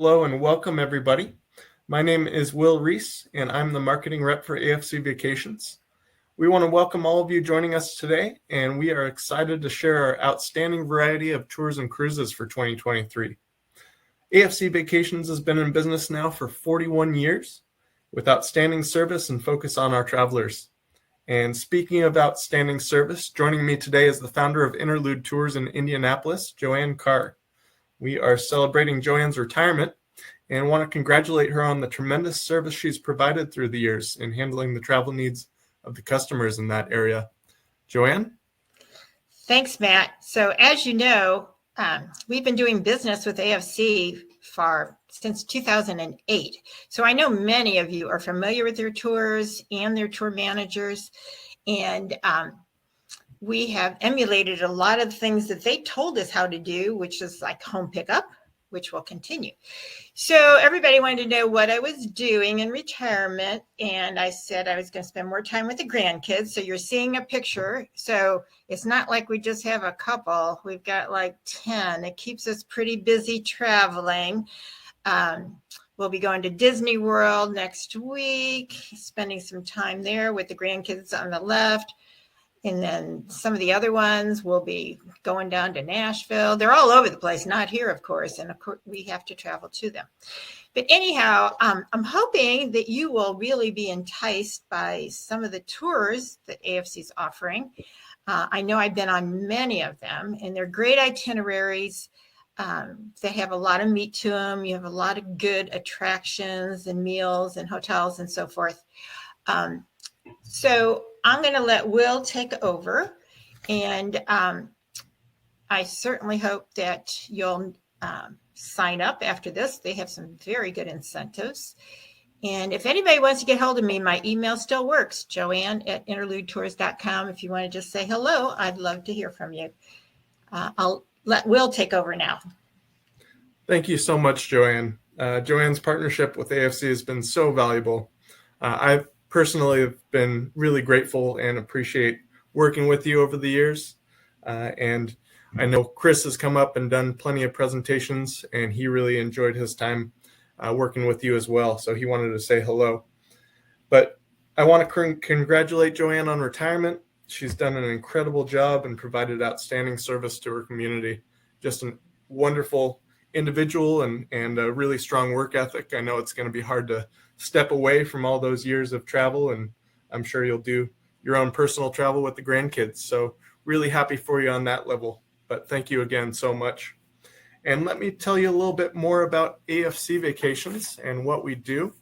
Hello and welcome everybody. My name is Will Reece and I'm the marketing rep for AFC Vacations. We want to welcome all of you joining us today, and we are excited to share our outstanding variety of tours and cruises for 2023. AFC Vacations has been in business now for 41 years with outstanding service and focus on our travelers. And speaking of outstanding service, joining me today is the founder of Interlude Tours in Indianapolis, Jo Ann Carr. We are celebrating Jo Ann's retirement and want to congratulate her on the tremendous service she's provided through the years in handling the travel needs of the customers in that area. Jo Ann? Thanks, Matt. So as you know, we've been doing business with AFC since 2008. So I know many of you are familiar with their tours and their tour managers. And we have emulated a lot of things that they told us how to do, which is like home pickup, which will continue. So everybody wanted to know what I was doing in retirement. And I said I was going to spend more time with the grandkids. So you're seeing a picture. So it's not like we just have a couple. We've got like 10. It keeps us pretty busy traveling. We'll be going to Disney World next week, spending some time there with the grandkids on the left. And then some of the other ones will be going down to Nashville. They're all over the place, not here, of course. And of course, we have to travel to them. But anyhow, I'm hoping that you will really be enticed by some of the tours that AFC is offering. I know I've been on many of them, and they're great itineraries. They have a lot of meat to them. You have a lot of good attractions and meals and hotels and so forth. So I'm going to let Will take over, and I certainly hope that you'll sign up after this. They have some very good incentives. And if anybody wants to get hold of me, my email still works, joanne@interludetours.com. If you want to just say hello, I'd love to hear from you. I'll let Will take over now. Thank you so much, Jo Ann. Jo Ann's partnership with AFC has been so valuable. I've personally have been really grateful and appreciate working with you over the years. And I know Chris has come up and done plenty of presentations, and he really enjoyed his time working with you as well. So he wanted to say hello. But I want to congratulate Jo Ann on retirement. She's done an incredible job and provided outstanding service to her community. Just a wonderful individual and a really strong work ethic. I know it's going to be hard to step away from all those years of travel, and I'm sure you'll do your own personal travel with the grandkids. So really happy for you on that level. But thank you again so much. And let me tell you a little bit more about AFC Vacations and what we do.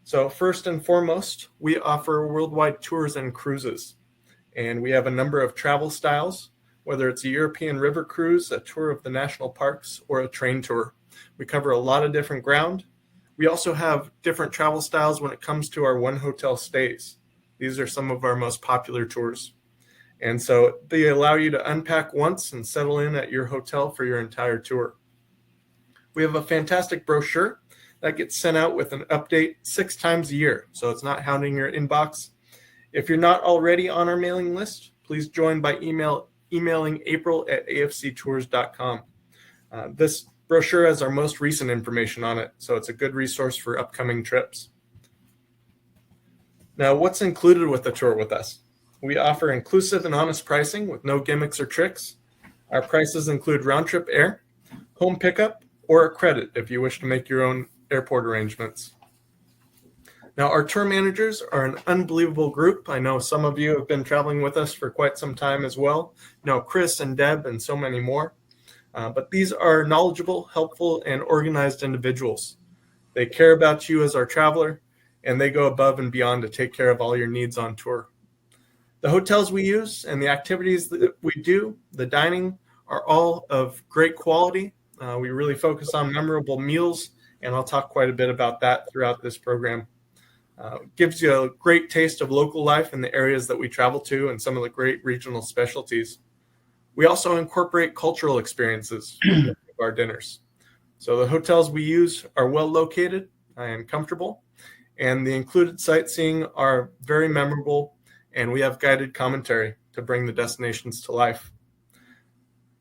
So first and foremost, we offer worldwide tours and cruises. And we have a number of travel styles, whether it's a European river cruise, a tour of the national parks, or a train tour. We cover a lot of different ground. We also have different travel styles when it comes to our one hotel stays. These are some of our most popular tours. And so they allow you to unpack once and settle in at your hotel for your entire tour. We have a fantastic brochure that gets sent out with an update 6 times a year. So it's not hounding your inbox. If you're not already on our mailing list, please join by emailing april@afctours.com. This brochure has our most recent information on it, so it's a good resource for upcoming trips. Now, what's included with the tour with us? We offer inclusive and honest pricing with no gimmicks or tricks. Our prices include round-trip air, home pickup, or a credit if you wish to make your own airport arrangements. Now, our tour managers are an unbelievable group. I know some of you have been traveling with us for quite some time as well. You know, Chris and Deb and so many more. But these are knowledgeable, helpful, and organized individuals. They care about you as our traveler, and they go above and beyond to take care of all your needs on tour. The hotels we use and the activities that we do, the dining, are all of great quality. We really focus on memorable meals, and I'll talk quite a bit about that throughout this program. Gives you a great taste of local life in the areas that we travel to and some of the great regional specialties. We also incorporate cultural experiences with our dinners. So the hotels we use are well located and comfortable, and the included sightseeing are very memorable, and we have guided commentary to bring the destinations to life.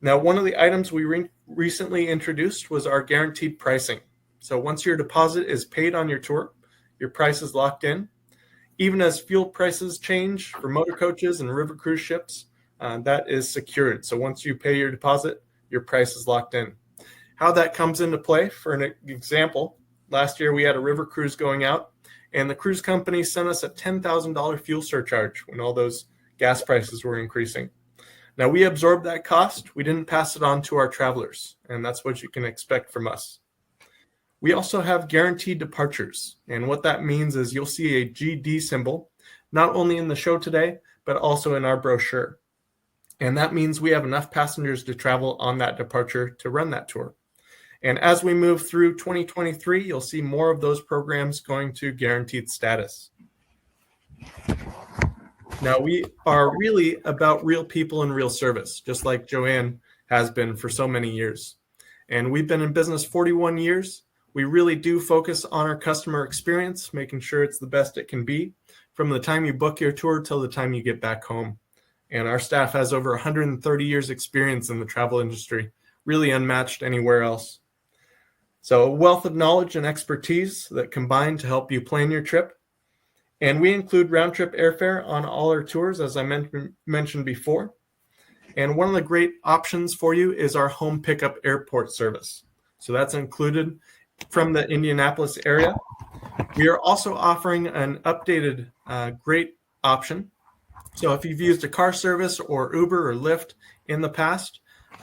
Now, one of the items we recently introduced was our guaranteed pricing. So once your deposit is paid on your tour, your price is locked in. Even as fuel prices change for motor coaches and river cruise ships, that is secured. So once you pay your deposit, your price is locked in. How that comes into play, for an example, last year we had a river cruise going out, and the cruise company sent us a $10,000 fuel surcharge when all those gas prices were increasing. Now, we absorbed that cost. We didn't pass it on to our travelers, and that's what you can expect from us. We also have guaranteed departures, and what that means is you'll see a GD symbol, not only in the show today, but also in our brochure. And that means we have enough passengers to travel on that departure to run that tour. And as we move through 2023, you'll see more of those programs going to guaranteed status. Now, we are really about real people and real service, just like Jo Ann has been for so many years. And we've been in business 41 years. We really do focus on our customer experience, making sure it's the best it can be from the time you book your tour till the time you get back home. And our staff has over 130 years experience in the travel industry, really unmatched anywhere else. So a wealth of knowledge and expertise that combine to help you plan your trip. And we include round-trip airfare on all our tours, as I mentioned before. And one of the great options for you is our home pickup airport service. So that's included from the Indianapolis area. We are also offering an updated great option. So if you've used a car service or Uber or Lyft in the past,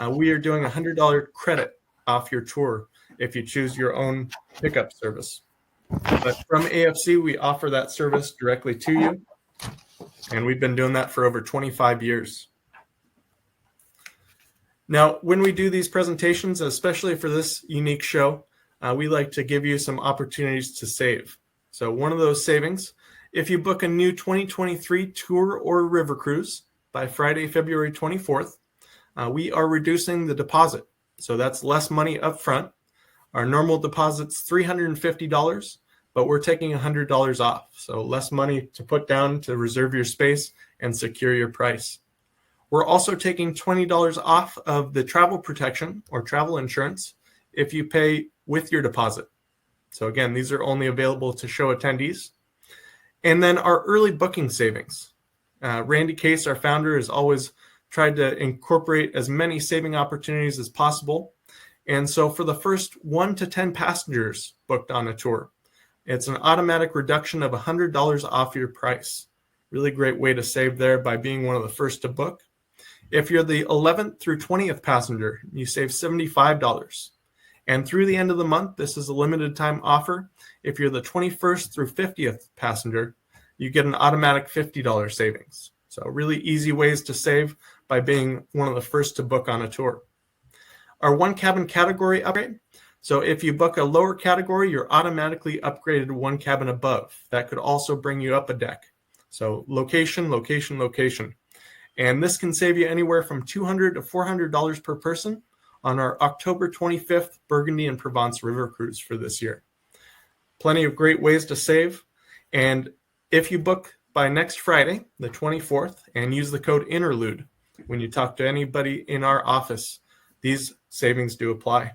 we are doing a $100 credit off your tour if you choose your own pickup service. But from AFC, we offer that service directly to you, and we've been doing that for over 25 years. Now, when we do these presentations, especially for this unique show, we like to give you some opportunities to save. So one of those savings, if you book a new 2023 tour or river cruise by Friday, February 24th, we are reducing the deposit. So that's less money up front. Our normal deposit's $350, but we're taking $100 off. So less money to put down to reserve your space and secure your price. We're also taking $20 off of the travel protection or travel insurance if you pay with your deposit. So again, these are only available to show attendees. And then our early booking savings. Randy Case, our founder, has always tried to incorporate as many saving opportunities as possible. And so for the first 1 to 10 passengers booked on a tour, it's an automatic reduction of $100 off your price. Really great way to save there by being one of the first to book. If you're the 11th through 20th passenger, you save $75. And through the end of the month, this is a limited time offer. If you're the 21st through 50th passenger, you get an automatic $50 savings. So really easy ways to save by being one of the first to book on a tour. Our one cabin category upgrade. So if you book a lower category, you're automatically upgraded to one cabin above. That could also bring you up a deck. So location, location, location. And this can save you anywhere from $200 to $400 per person on our October 25th Burgundy and Provence River Cruise for this year. Plenty of great ways to save. And if you book by next Friday, the 24th, and use the code Interlude when you talk to anybody in our office, these savings do apply.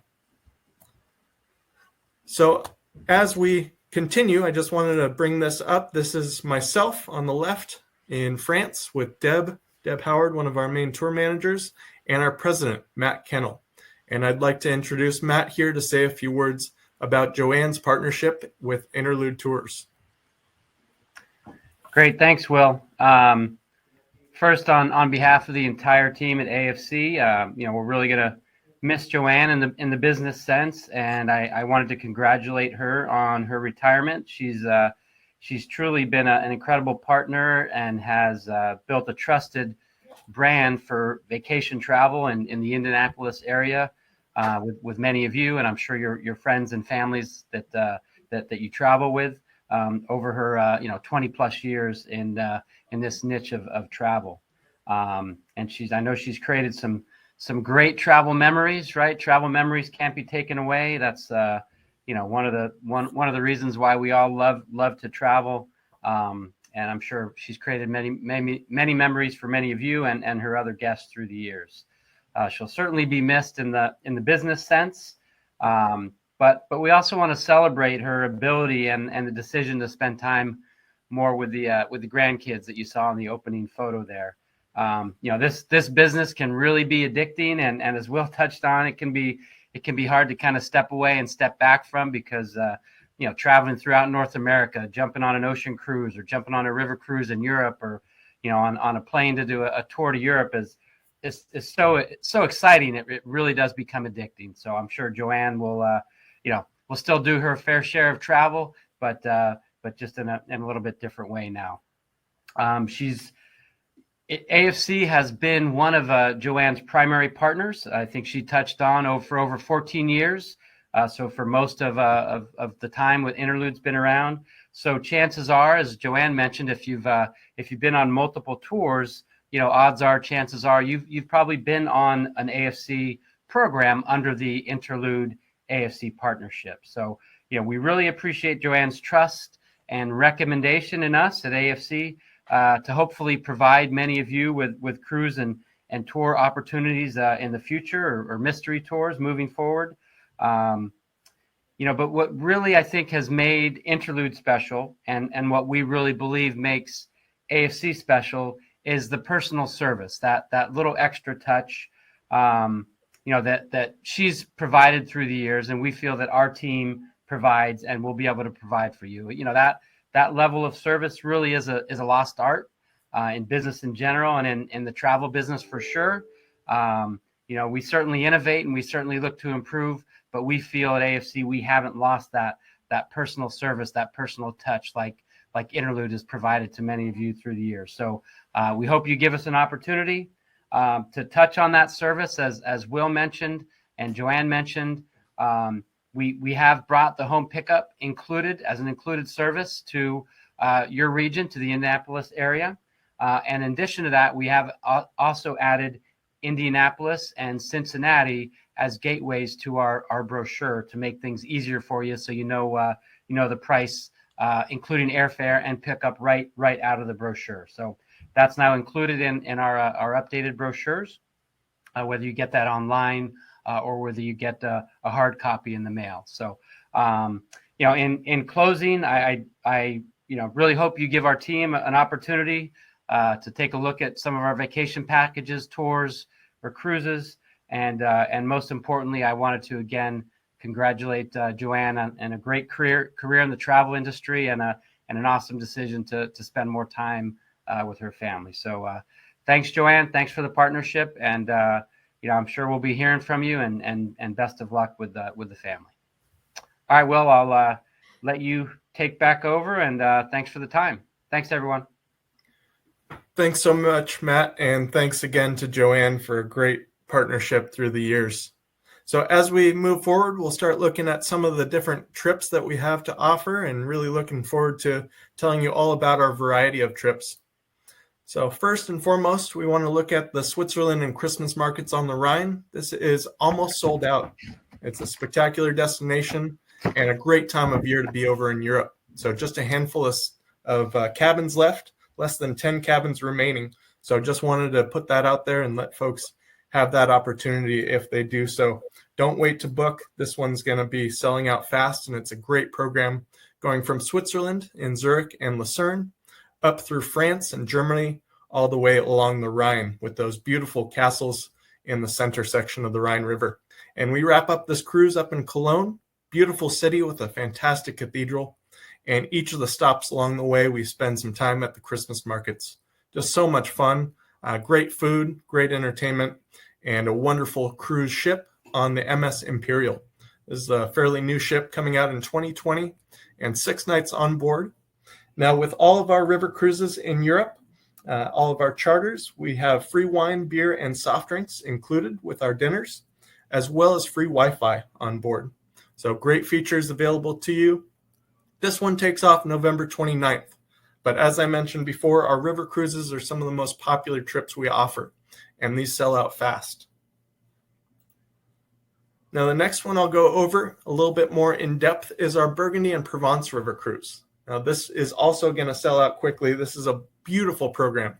So as we continue, I just wanted to bring this up. This is myself on the left in France with Deb Howard, one of our main tour managers, and our president, Matt Kennel. And I'd like to introduce Matt here to say a few words about Jo Ann's partnership with Interlude Tours. Great. Thanks, Will. First, on behalf of the entire team at AFC, we're really going to miss Jo Ann in the business sense, and I wanted to congratulate her on her retirement. She's truly been an incredible partner and has built a trusted brand for vacation travel in the Indianapolis area with many of you, and I'm sure your friends and families that you travel with over her 20 plus years in this niche of travel. And I know she's created some great travel memories, right? Travel memories can't be taken away. That's one of the reasons why we all love to travel. And I'm sure she's created many memories for many of you and her other guests through the years. She'll certainly be missed in the business sense. but we also want to celebrate her ability and the decision to spend time more with the grandkids that you saw in the opening photo there. This business can really be addicting, and as Will touched on, it can be hard to kind of step away and step back from, because traveling throughout North America, jumping on an ocean cruise or jumping on a river cruise in Europe, or on a plane to do a tour to Europe is so exciting. It really does become addicting. So I'm sure Jo Ann will still do her fair share of travel, but just in a little bit different way now. AFC has been one of Jo Ann's primary partners. I think she touched on for over 14 years. So for most of the time with Interlude's been around. So chances are, as Jo Ann mentioned, if you've been on multiple tours, odds are, chances are you've probably been on an AFC program under the Interlude AFC partnership. So we really appreciate Jo Ann's trust and recommendation in us at AFC to hopefully provide many of you with cruise and tour opportunities in the future, or mystery tours moving forward. But what really I think has made Interlude special, and what we really believe makes AFC special, is the personal service, that little extra touch, that she's provided through the years, and we feel that our team provides and will be able to provide for you. That level of service really is a lost art in business in general, and in the travel business for sure. We certainly innovate and we certainly look to improve, but we feel at AFC we haven't lost that personal service, that personal touch like Interlude has provided to many of you through the years. So we hope you give us an opportunity to touch on that service, as Will mentioned and Jo Ann mentioned. We have brought the home pickup included as an included service to your region, to the Indianapolis area. And in addition to that, we have also added Indianapolis and Cincinnati as gateways to our brochure to make things easier for you, so the price, including airfare and pickup right out of the brochure. So that's now included in our updated brochures, whether you get that online or whether you get a hard copy in the mail. So in closing, I really hope you give our team an opportunity to take a look at some of our vacation packages, tours, or cruises. And most importantly, I wanted to again congratulate Jo Ann on a great career in the travel industry, and an awesome decision to spend more time with her family. So thanks, Jo Ann. Thanks for the partnership, and I'm sure we'll be hearing from you. And best of luck with the family. All right, Will, I'll let you take back over, and thanks for the time. Thanks, everyone. Thanks so much, Matt, and thanks again to Jo Ann for a great partnership through the years. So as we move forward, we'll start looking at some of the different trips that we have to offer, and really looking forward to telling you all about our variety of trips. So first and foremost, we want to look at the Switzerland and Christmas markets on the Rhine. This is almost sold out. It's a spectacular destination and a great time of year to be over in Europe. So just a handful of cabins left, less than 10 cabins remaining. So just wanted to put that out there and let folks have that opportunity if they do so. Don't wait to book. This one's going to be selling out fast, and it's a great program going from Switzerland in Zurich and Lucerne up through France and Germany, all the way along the Rhine with those beautiful castles in the center section of the Rhine River. And we wrap up this cruise up in Cologne, beautiful city with a fantastic cathedral. And each of the stops along the way, we spend some time at the Christmas markets. Just so much fun, great food, great entertainment, and a wonderful cruise ship on the MS Imperial. This is a fairly new ship coming out in 2020, and 6 nights on board. Now, with all of our river cruises in Europe, all of our charters, we have free wine, beer, and soft drinks included with our dinners, as well as free Wi-Fi on board. So great features available to you. This one takes off November 29th. But as I mentioned before, our river cruises are some of the most popular trips we offer, and these sell out fast. Now, the next one I'll go over a little bit more in depth is our Burgundy and Provence River Cruise. Now, this is also going to sell out quickly. This is a beautiful program.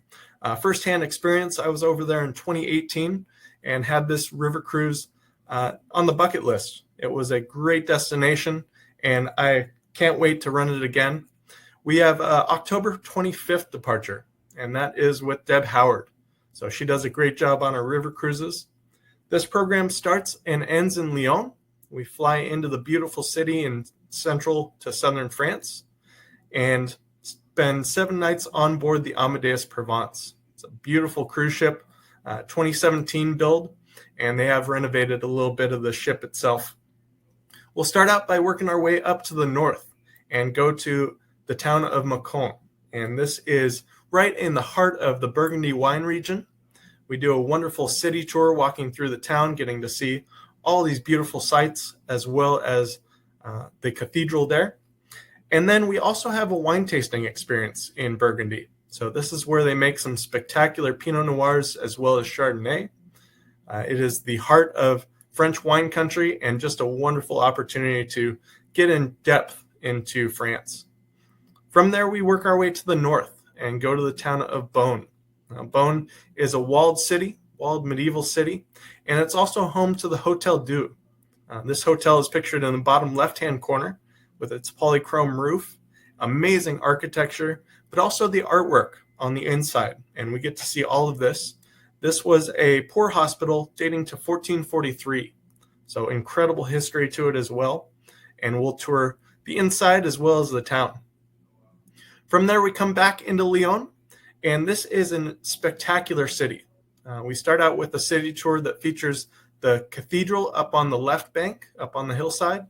Firsthand experience, I was over there in 2018 and had this river cruise on the bucket list. It was a great destination, and I can't wait to run it again. We have October 25th departure, and that is with Deb Howard. So she does a great job on our river cruises. This program starts and ends in Lyon. We fly into the beautiful city in central to southern France and spend 7 nights on board the Amadeus Provence. It's a beautiful cruise ship, 2017 build, and they have renovated a little bit of the ship itself. We'll start out by working our way up to the north and go to the town of Mâcon. And this is right in the heart of the Burgundy wine region. We do a wonderful city tour walking through the town, getting to see all these beautiful sights as well as the cathedral there. And then we also have a wine tasting experience in Burgundy. So this is where they make some spectacular Pinot Noirs as well as Chardonnay. It is the heart of French wine country and just a wonderful opportunity to get in depth into France. From there, we work our way to the north and go to the town of Beaune. Beaune is a walled medieval city, and it's also home to the Hotel Dieu. This hotel is pictured in the bottom left-hand corner with its polychrome roof, amazing architecture, but also the artwork on the inside, and we get to see all of this. This was a poor hospital dating to 1443, so incredible history to it as well, and we'll tour the inside as well as the town. From there, we come back into Lyon, and this is a spectacular city. We start out with a city tour that features the cathedral up on the left bank, up on the hillside,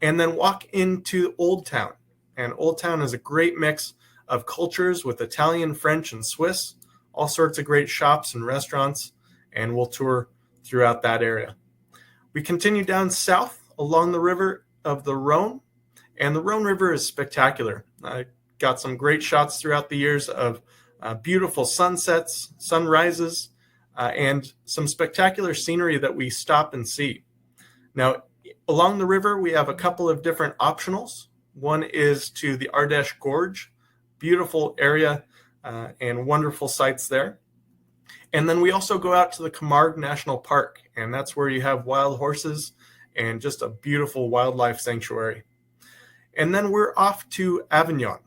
and then walk into Old Town. And Old Town is a great mix of cultures with Italian, French, and Swiss, all sorts of great shops and restaurants, and we'll tour throughout that area. We continue down south along the river of the Rhone, and the Rhone River is spectacular. I got some great shots throughout the years of beautiful sunsets, sunrises, and some spectacular scenery that we stop and see. Now, along the river, we have a couple of different optionals. One is to the Ardèche Gorge, beautiful area and wonderful sights there. And then we also go out to the Camargue National Park, and that's where you have wild horses and just a beautiful wildlife sanctuary. And then we're off to Avignon.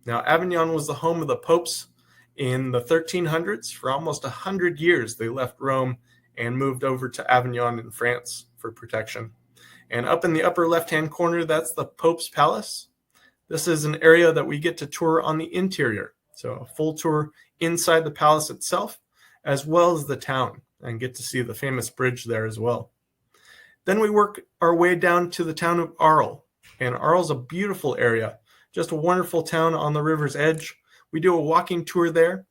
Now, Avignon was the home of the popes in the 1300s. For almost 100 years, they left Rome and moved over to Avignon in France for protection. And up in the upper left-hand corner, that's the Pope's Palace. This is an area that we get to tour on the interior. So a full tour inside the palace itself, as well as the town, and get to see the famous bridge there as well. Then we work our way down to the town of Arles. And Arles is a beautiful area, just a wonderful town on the river's edge. We do a walking tour there.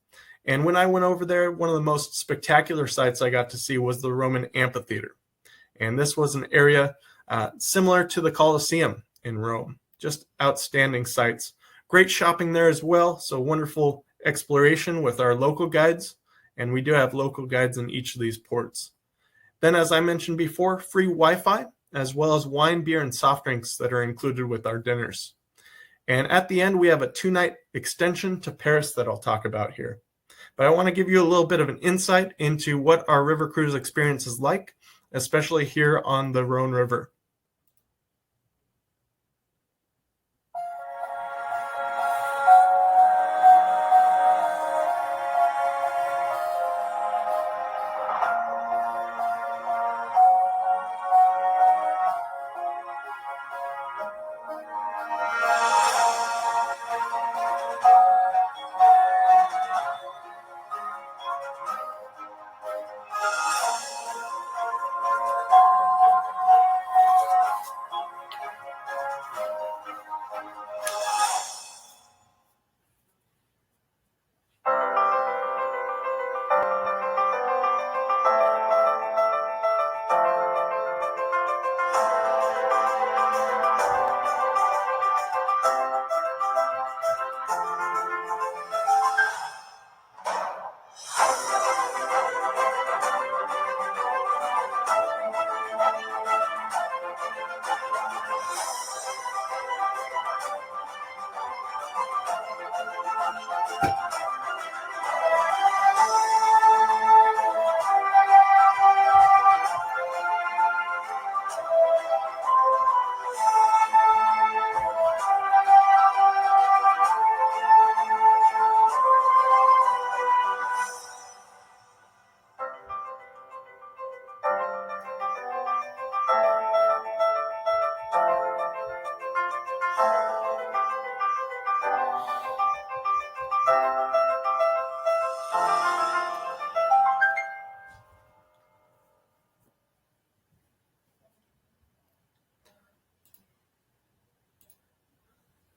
And when I went over there, one of the most spectacular sights I got to see was the Roman amphitheater. And this was an area similar to the Colosseum in Rome. Just outstanding sights. Great shopping there as well. So wonderful exploration with our local guides. And we do have local guides in each of these ports. Then, as I mentioned before, free Wi-Fi, as well as wine, beer, and soft drinks that are included with our dinners. And at the end, we have a 2-night extension to Paris that I'll talk about here. But I want to give you a little bit of an insight into what our river cruise experience is like, especially here on the Rhone River.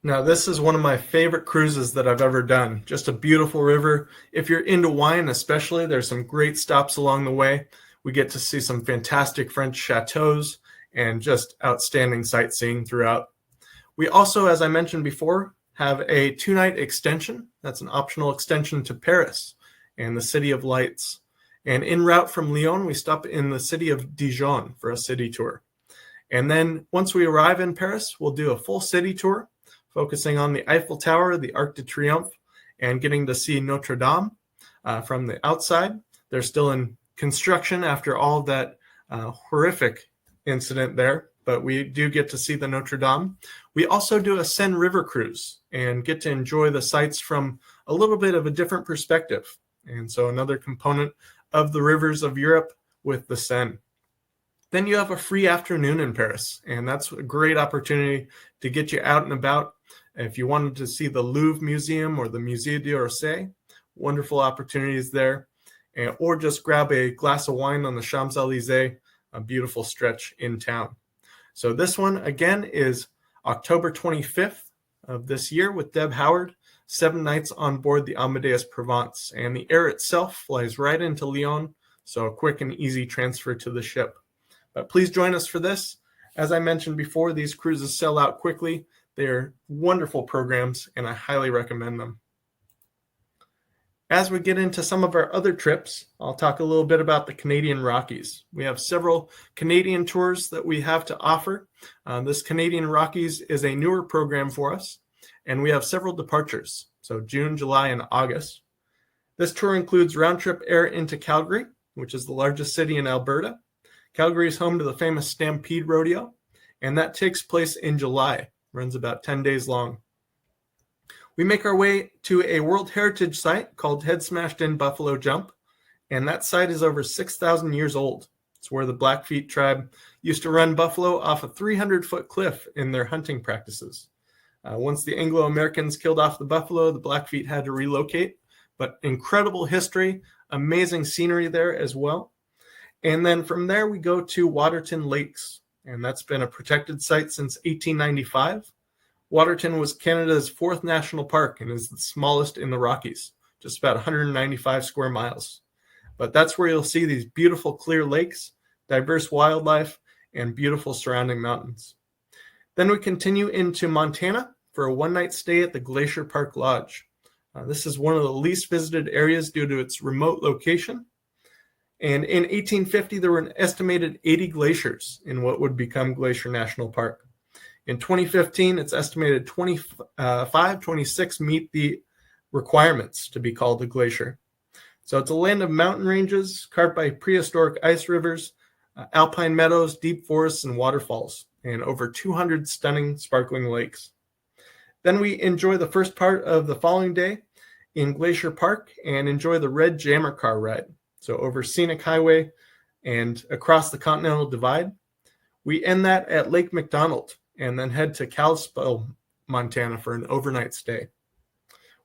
Now, this is one of my favorite cruises that I've ever done. Just a beautiful river. If you're into wine especially, there's some great stops along the way. We get to see some fantastic French chateaus and just outstanding sightseeing throughout. We also, as I mentioned before, have a 2-night extension. That's an optional extension to Paris and the City of Lights. And en route from Lyon, we stop in the city of Dijon for a city tour. And then once we arrive in Paris, we'll do a full city tour, focusing on the Eiffel Tower, the Arc de Triomphe, and getting to see Notre Dame from the outside. They're still in construction after all of that horrific incident there, but we do get to see the Notre Dame. We also do a Seine River cruise and get to enjoy the sights from a little bit of a different perspective. And so another component of the rivers of Europe with the Seine. Then you have a free afternoon in Paris, and that's a great opportunity to get you out and about. If you wanted to see the Louvre Museum or the Musée d'Orsay, wonderful opportunities there. Or just grab a glass of wine on the Champs-Élysées, a beautiful stretch in town. So this one, again, is October 25th of this year with Deb Howard, 7 nights on board the Amadeus Provence. And the air itself flies right into Lyon, so a quick and easy transfer to the ship. But please join us for this. As I mentioned before, these cruises sell out quickly. They are wonderful programs, and I highly recommend them. As we get into some of our other trips, I'll talk a little bit about the Canadian Rockies. We have several Canadian tours that we have to offer. This Canadian Rockies is a newer program for us, and we have several departures, so June, July, and August. This tour includes round-trip air into Calgary, which is the largest city in Alberta. Calgary is home to the famous Stampede Rodeo, and that takes place in July, runs about 10 days long. We make our way to a World Heritage site called Head Smashed In Buffalo Jump, and that site is over 6,000 years old. It's where the Blackfeet tribe used to run buffalo off a 300-foot cliff in their hunting practices. Once the Anglo-Americans killed off the buffalo, the Blackfeet had to relocate, but incredible history, amazing scenery there as well. And then from there, we go to Waterton Lakes, and that's been a protected site since 1895. Waterton was Canada's 4th national park and is the smallest in the Rockies, just about 195 square miles. But that's where you'll see these beautiful clear lakes, diverse wildlife, and beautiful surrounding mountains. Then we continue into Montana for a 1-night stay at the Glacier Park Lodge. This is one of the least visited areas due to its remote location. And in 1850, there were an estimated 80 glaciers in what would become Glacier National Park. In 2015, it's estimated 26 meet the requirements to be called a glacier. So it's a land of mountain ranges carved by prehistoric ice rivers, alpine meadows, deep forests, and waterfalls, and over 200 stunning sparkling lakes. Then we enjoy the first part of the following day in Glacier Park and enjoy the Red Jammer Car ride. So over Scenic Highway and across the Continental Divide. We end that at Lake McDonald and then head to Kalispell, Montana for an overnight stay.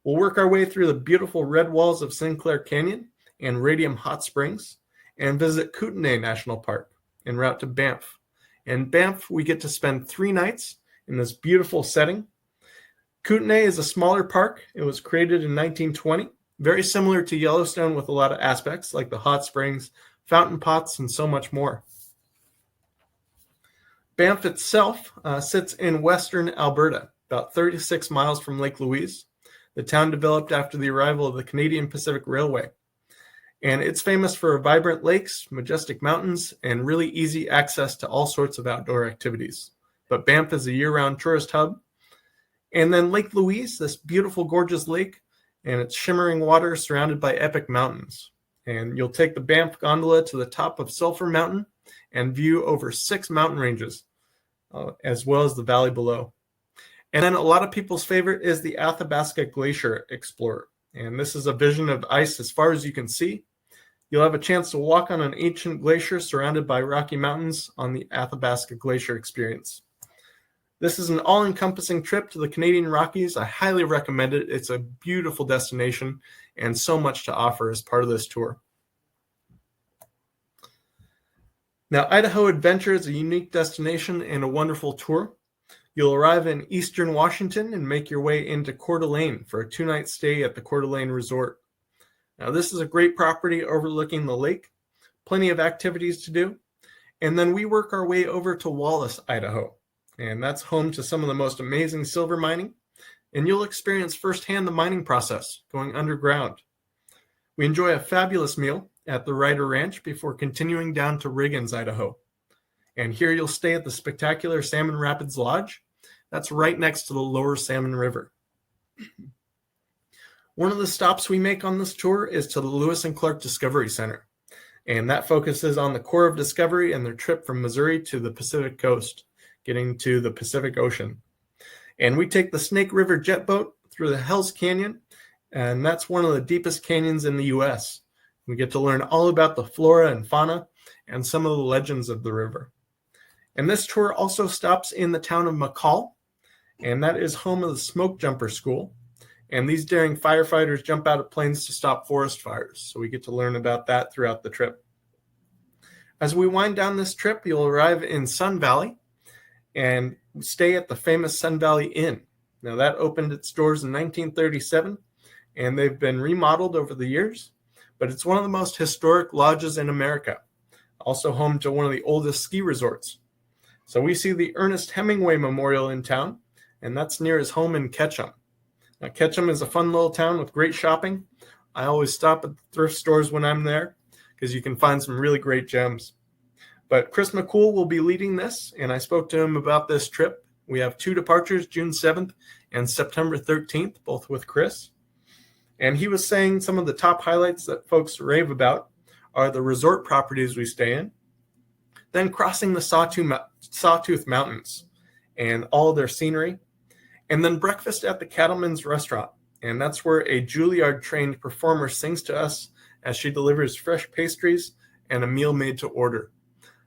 We'll work our way through the beautiful red walls of Sinclair Canyon and Radium Hot Springs and visit Kootenay National Park en route to Banff. In Banff, we get to spend 3 nights in this beautiful setting. Kootenay is a smaller park. It was created in 1920, very similar to Yellowstone with a lot of aspects like the hot springs, fountain pots, and so much more. Banff itself sits in western Alberta, about 36 miles from Lake Louise. The town developed after the arrival of the Canadian Pacific Railway. And it's famous for vibrant lakes, majestic mountains, and really easy access to all sorts of outdoor activities. But Banff is a year-round tourist hub. And then Lake Louise, this beautiful, gorgeous lake, and its shimmering water surrounded by epic mountains. And you'll take the Banff gondola to the top of Sulphur Mountain and view over 6 mountain ranges, as well as the valley below. And then a lot of people's favorite is the Athabasca Glacier Explorer. And this is a vision of ice as far as you can see. You'll have a chance to walk on an ancient glacier surrounded by Rocky Mountains on the Athabasca Glacier Experience. This is an all-encompassing trip to the Canadian Rockies. I highly recommend it. It's a beautiful destination and so much to offer as part of this tour. Now, Idaho Adventure is a unique destination and a wonderful tour. You'll arrive in Eastern Washington and make your way into Coeur d'Alene for a 2-night stay at the Coeur d'Alene Resort. Now, this is a great property overlooking the lake, plenty of activities to do. And then we work our way over to Wallace, Idaho. And that's home to some of the most amazing silver mining. And you'll experience firsthand the mining process going underground. We enjoy a fabulous meal at the Ryder Ranch before continuing down to Riggins, Idaho. And here you'll stay at the spectacular Salmon Rapids Lodge. That's right next to the Lower Salmon River. One of the stops we make on this tour is to the Lewis and Clark Discovery Center. And that focuses on the core of Discovery and their trip from Missouri to the Pacific coast, getting to the Pacific Ocean. And we take the Snake River jet boat through the Hells Canyon, and that's one of the deepest canyons in the U.S. We get to learn all about the flora and fauna and some of the legends of the river. And this tour also stops in the town of McCall, and that is home of the Smoke Jumper School. And these daring firefighters jump out of planes to stop forest fires. So we get to learn about that throughout the trip. As we wind down this trip, you'll arrive in Sun Valley and stay at the famous Sun Valley Inn. Now, that opened its doors in 1937, and they've been remodeled over the years. But it's one of the most historic lodges in America, also home to one of the oldest ski resorts. So we see the Ernest Hemingway Memorial in town, and that's near his home in Ketchum. Now, Ketchum is a fun little town with great shopping. I always stop at the thrift stores when I'm there because you can find some really great gems. But Chris McCool will be leading this, and I spoke to him about this trip. We have 2 departures, June 7th and September 13th, both with Chris. And he was saying some of the top highlights that folks rave about are the resort properties we stay in, then crossing the Sawtooth Mountains and all their scenery, and then breakfast at the Cattleman's Restaurant. And that's where a Juilliard-trained performer sings to us as she delivers fresh pastries and a meal made to order.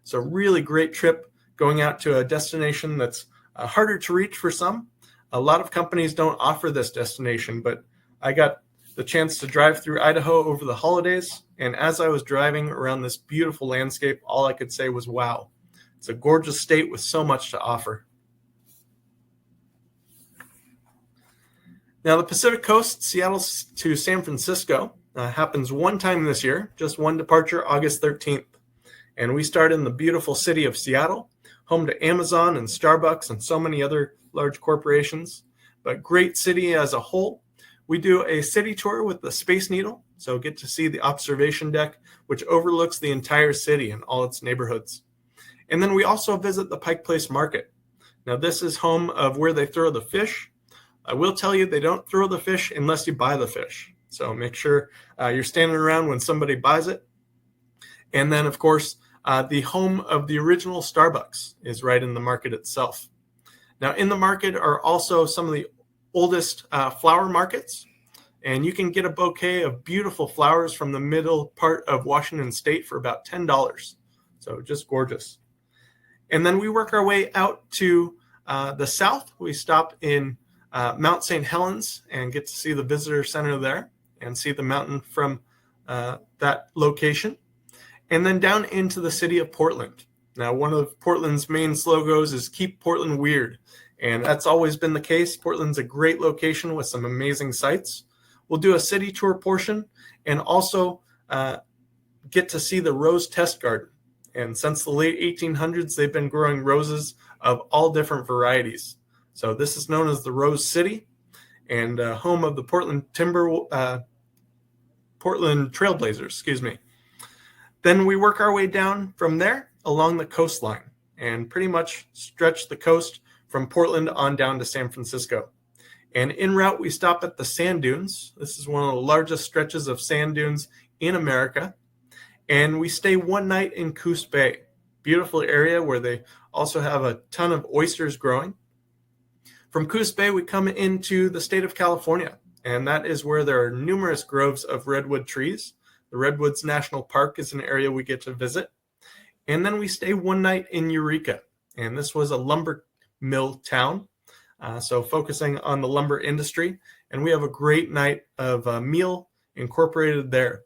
So really great trip going out to a destination that's harder to reach for some. A lot of companies don't offer this destination, but I got the chance to drive through Idaho over the holidays. And as I was driving around this beautiful landscape, all I could say was, wow, it's a gorgeous state with so much to offer. Now, the Pacific Coast, Seattle to San Francisco, happens one time this year, just one departure, August 13th. And we start in the beautiful city of Seattle, home to Amazon and Starbucks and so many other large corporations, but great city as a whole. We do a city tour with the Space Needle, so get to see the observation deck, which overlooks the entire city and all its neighborhoods. And then we also visit the Pike Place Market. Now, this is home of where they throw the fish. I will tell you, they don't throw the fish unless you buy the fish. So make sure you're standing around when somebody buys it. And then, of course, the home of the original Starbucks is right in the market itself. Now, in the market are also some of the oldest flower markets, and you can get a bouquet of beautiful flowers from the middle part of Washington State for about $10. So just gorgeous. And then we work our way out to the south. We stop in Mount St. Helens and get to see the visitor center there and see the mountain from that location. And then down into the city of Portland. Now, one of Portland's main slogans is Keep Portland Weird. And that's always been the case. Portland's a great location with some amazing sights. We'll do a city tour portion and also get to see the Rose Test Garden. And since the late 1800s, they've been growing roses of all different varieties. So this is known as the Rose City and home of the Portland Trailblazers, Then we work our way down from there along the coastline and pretty much stretch the coast from Portland on down to San Francisco. And en route, we stop at the sand dunes. This is one of the largest stretches of sand dunes in America. And we stay one night in Coos Bay, beautiful area where they also have a ton of oysters growing. From Coos Bay, we come into the state of California, and that is where there are numerous groves of redwood trees. The Redwoods National Park is an area we get to visit. And then we stay one night in Eureka, and this was a lumber mill town, so focusing on the lumber industry, and we have a great night of a meal incorporated there.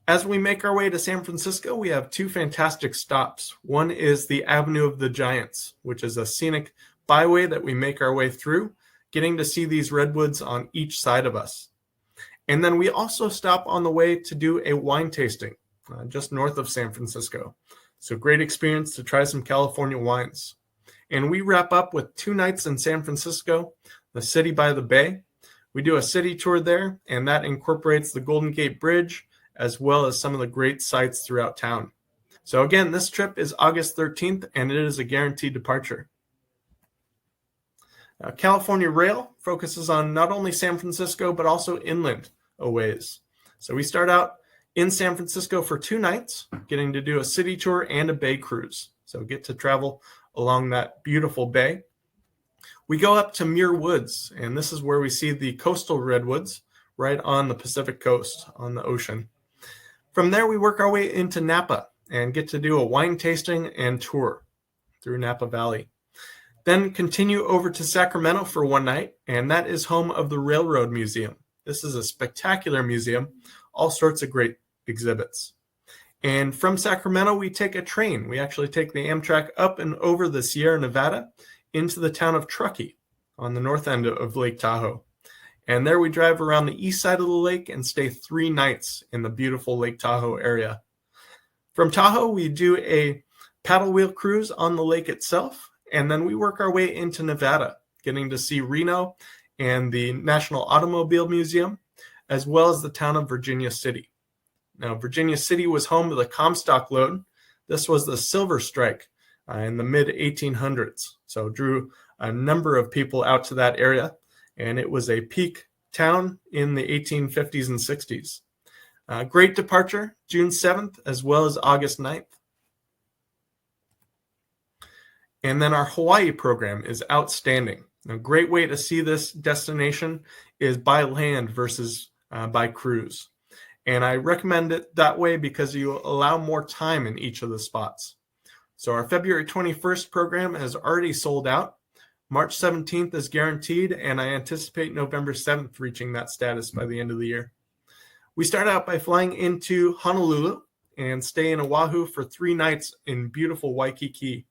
As we make our way to San Francisco, we have 2 fantastic stops. One is the Avenue of the Giants, which is a scenic byway that we make our way through, getting to see these redwoods on each side of us. And then we also stop on the way to do a wine tasting just north of San Francisco. So great experience to try some California wines. And we wrap up with 2 nights in San Francisco, the city by the bay. We do a city tour there, and that incorporates the Golden Gate Bridge, as well as some of the great sites throughout town. So again, this trip is August 13th, and it is a guaranteed departure. California Rail focuses on not only San Francisco, but also inland a ways. So we start out in San Francisco for 2 nights, getting to do a city tour and a bay cruise. So get to travel along that beautiful bay. We go up to Muir Woods, and this is where we see the coastal redwoods right on the Pacific coast on the ocean. From there, we work our way into Napa and get to do a wine tasting and tour through Napa Valley. Then continue over to Sacramento for 1 night, and that is home of the Railroad Museum. This is a spectacular museum, all sorts of great exhibits. And from Sacramento, we take a train. We actually take the Amtrak up and over the Sierra Nevada into the town of Truckee on the north end of Lake Tahoe. And there we drive around the east side of the lake and stay 3 nights in the beautiful Lake Tahoe area. From Tahoe, we do a paddle wheel cruise on the lake itself, and then we work our way into Nevada, getting to see Reno and the National Automobile Museum, as well as the town of Virginia City. Now, Virginia City was home to the Comstock Lode. This was the Silver Strike in the mid-1800s, so drew a number of people out to that area, and it was a peak town in the 1850s and 60s. Great departure, June 7th, as well as August 9th. And then our Hawaii program is outstanding. A great way to see this destination is by land versus by cruise. And I recommend it that way because you allow more time in each of the spots. So our February 21st program has already sold out. March 17th is guaranteed, and I anticipate November 7th reaching that status by the end of the year. We start out by flying into Honolulu and stay in Oahu for 3 nights in beautiful Waikiki.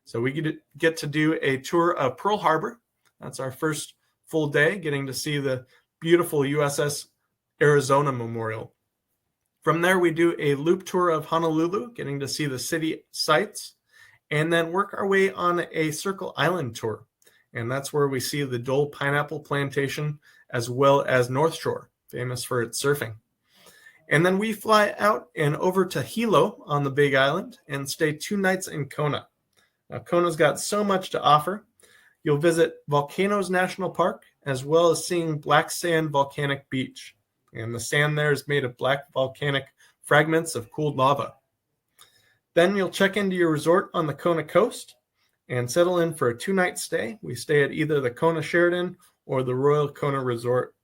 So we get to do a tour of Pearl Harbor. That's our first full day, getting to see the beautiful USS Arizona Memorial. From there, we do a loop tour of Honolulu, getting to see the city sights, and then work our way on a Circle Island tour. And that's where we see the Dole Pineapple Plantation, as well as North Shore, famous for its surfing. And then we fly out and over to Hilo on the Big Island and stay 2 nights in Kona. Now, Kona's got so much to offer. You'll visit Volcanoes National Park, as well as seeing Black Sand Volcanic Beach. And the sand there is made of black volcanic fragments of cooled lava. Then you'll check into your resort on the Kona coast and settle in for a 2-night stay. We stay at either the Kona Sheraton or the Royal Kona Resort.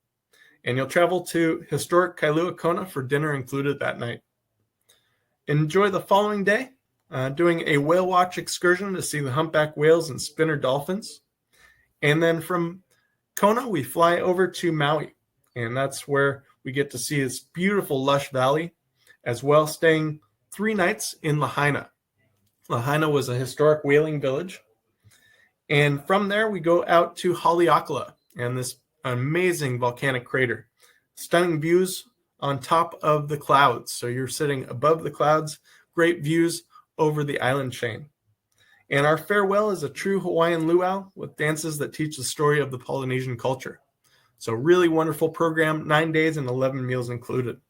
And you'll travel to historic Kailua Kona for dinner included that night. Enjoy the following day, doing a whale watch excursion to see the humpback whales and spinner dolphins. And then from Kona, we fly over to Maui. And that's where we get to see this beautiful lush valley, as well staying 3 nights in Lahaina. Lahaina was a historic whaling village. And from there, we go out to Haleakala and this amazing volcanic crater. Stunning views on top of the clouds. So you're sitting above the clouds, great views over the island chain. And our farewell is a true Hawaiian luau with dances that teach the story of the Polynesian culture. So really wonderful program, 9 days and 11 meals included.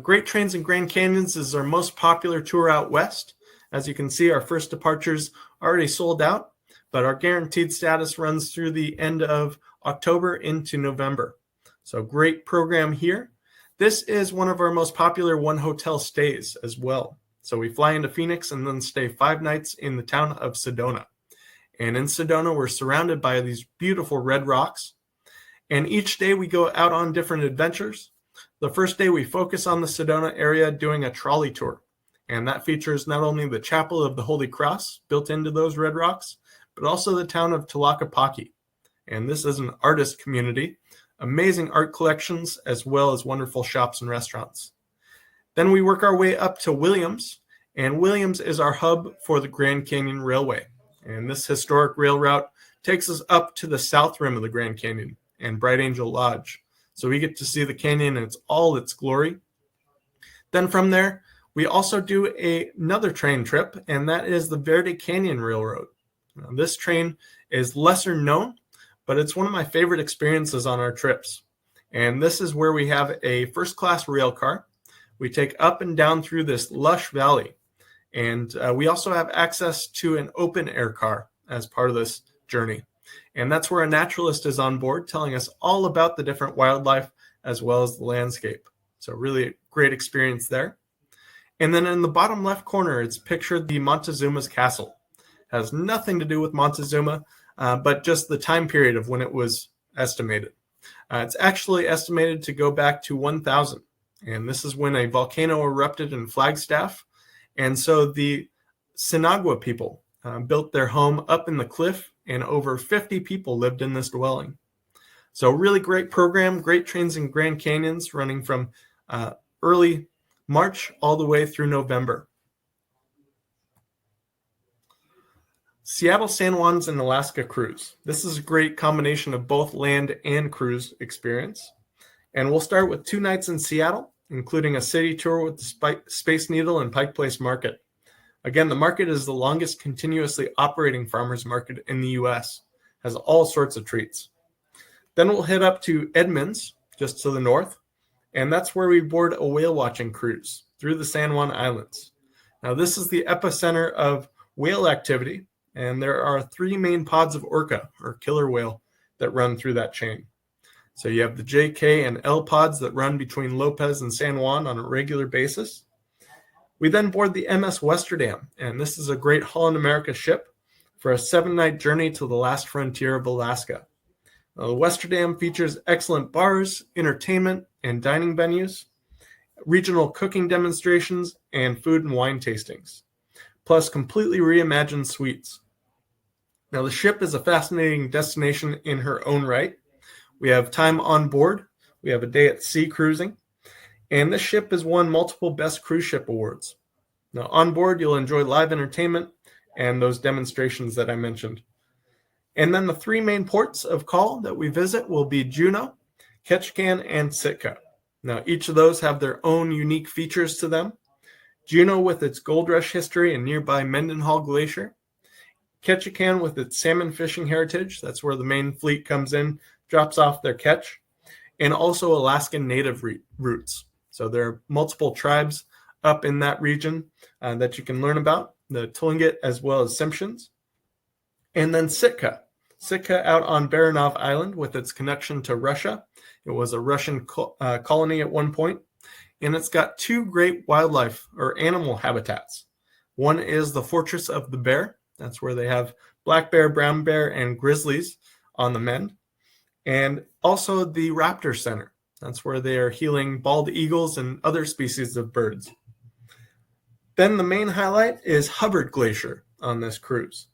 Great Trains in Grand Canyons is our most popular tour out west. As you can see, our first departures already sold out, but our guaranteed status runs through the end of October into November. So great program here. This is one of our most popular 1-hotel stays as well. So we fly into Phoenix and then stay 5 nights in the town of Sedona. And in Sedona, we're surrounded by these beautiful red rocks. And each day we go out on different adventures. The first day we focus on the Sedona area doing a trolley tour. And that features not only the Chapel of the Holy Cross built into those red rocks, but also the town of Tlaquepaque. And this is an artist community, amazing art collections, as well as wonderful shops and restaurants. Then we work our way up to Williams And Williams is our hub for the Grand Canyon Railway. And this historic rail route takes us up to the south rim of the Grand Canyon and Bright Angel Lodge. So we get to see the canyon in all its glory. Then from there, we also do another train trip, and that is the Verde Canyon Railroad. Now, this train is lesser known, but it's one of my favorite experiences on our trips. And this is where we have a first-class rail car. We take up and down through this lush valley. And we also have access to an open-air car as part of this journey. And that's where a naturalist is on board, telling us all about the different wildlife as well as the landscape. So really a great experience there. And then in the bottom left corner, it's pictured the Montezuma's castle. It has nothing to do with Montezuma, but just the time period of when it was estimated. It's actually estimated to go back to 1000. And this is when a volcano erupted in Flagstaff. And so the Sinagua people built their home up in the cliff, and over 50 people lived in this dwelling. So really great program, great trains in Grand Canyons running from early March all the way through November. Seattle San Juans and Alaska cruise. This is a great combination of both land and cruise experience. And we'll start with 2 nights in Seattle, including a city tour with the Space Needle and Pike Place Market. Again, the market is the longest continuously operating farmers market in the U.S., has all sorts of treats. Then we'll head up to Edmonds, just to the north, and that's where we board a whale watching cruise through the San Juan Islands. Now, this is the epicenter of whale activity, and there are 3 main pods of orca, or killer whale, that run through that chain. So you have the J, K, and L pods that run between Lopez and San Juan on a regular basis. We then board the MS Westerdam, and this is a great Holland America ship for a 7-night journey to the last frontier of Alaska. Now, the Westerdam features excellent bars, entertainment, and dining venues, regional cooking demonstrations, and food and wine tastings, plus completely reimagined suites. Now, the ship is a fascinating destination in her own right. We have time on board. We have a day at sea cruising. And this ship has won multiple Best Cruise Ship awards. Now, on board, you'll enjoy live entertainment and those demonstrations that I mentioned. And then the 3 main ports of call that we visit will be Juneau, Ketchikan, and Sitka. Now, each of those have their own unique features to them. Juneau with its gold rush history and nearby Mendenhall Glacier. Ketchikan with its salmon fishing heritage. That's where the main fleet comes in, drops off their catch. And also Alaskan native roots. So there are multiple tribes up in that region that you can learn about, the Tlingit as well as Tsimshians. And then Sitka. Sitka out on Baranov Island with its connection to Russia. It was a Russian colony at one point. And it's got 2 great wildlife or animal habitats. One is the Fortress of the Bear. That's where they have black bear, brown bear, and grizzlies on the mend. And also the Raptor Center. That's where they are healing bald eagles and other species of birds. Then the main highlight is Hubbard Glacier on this cruise.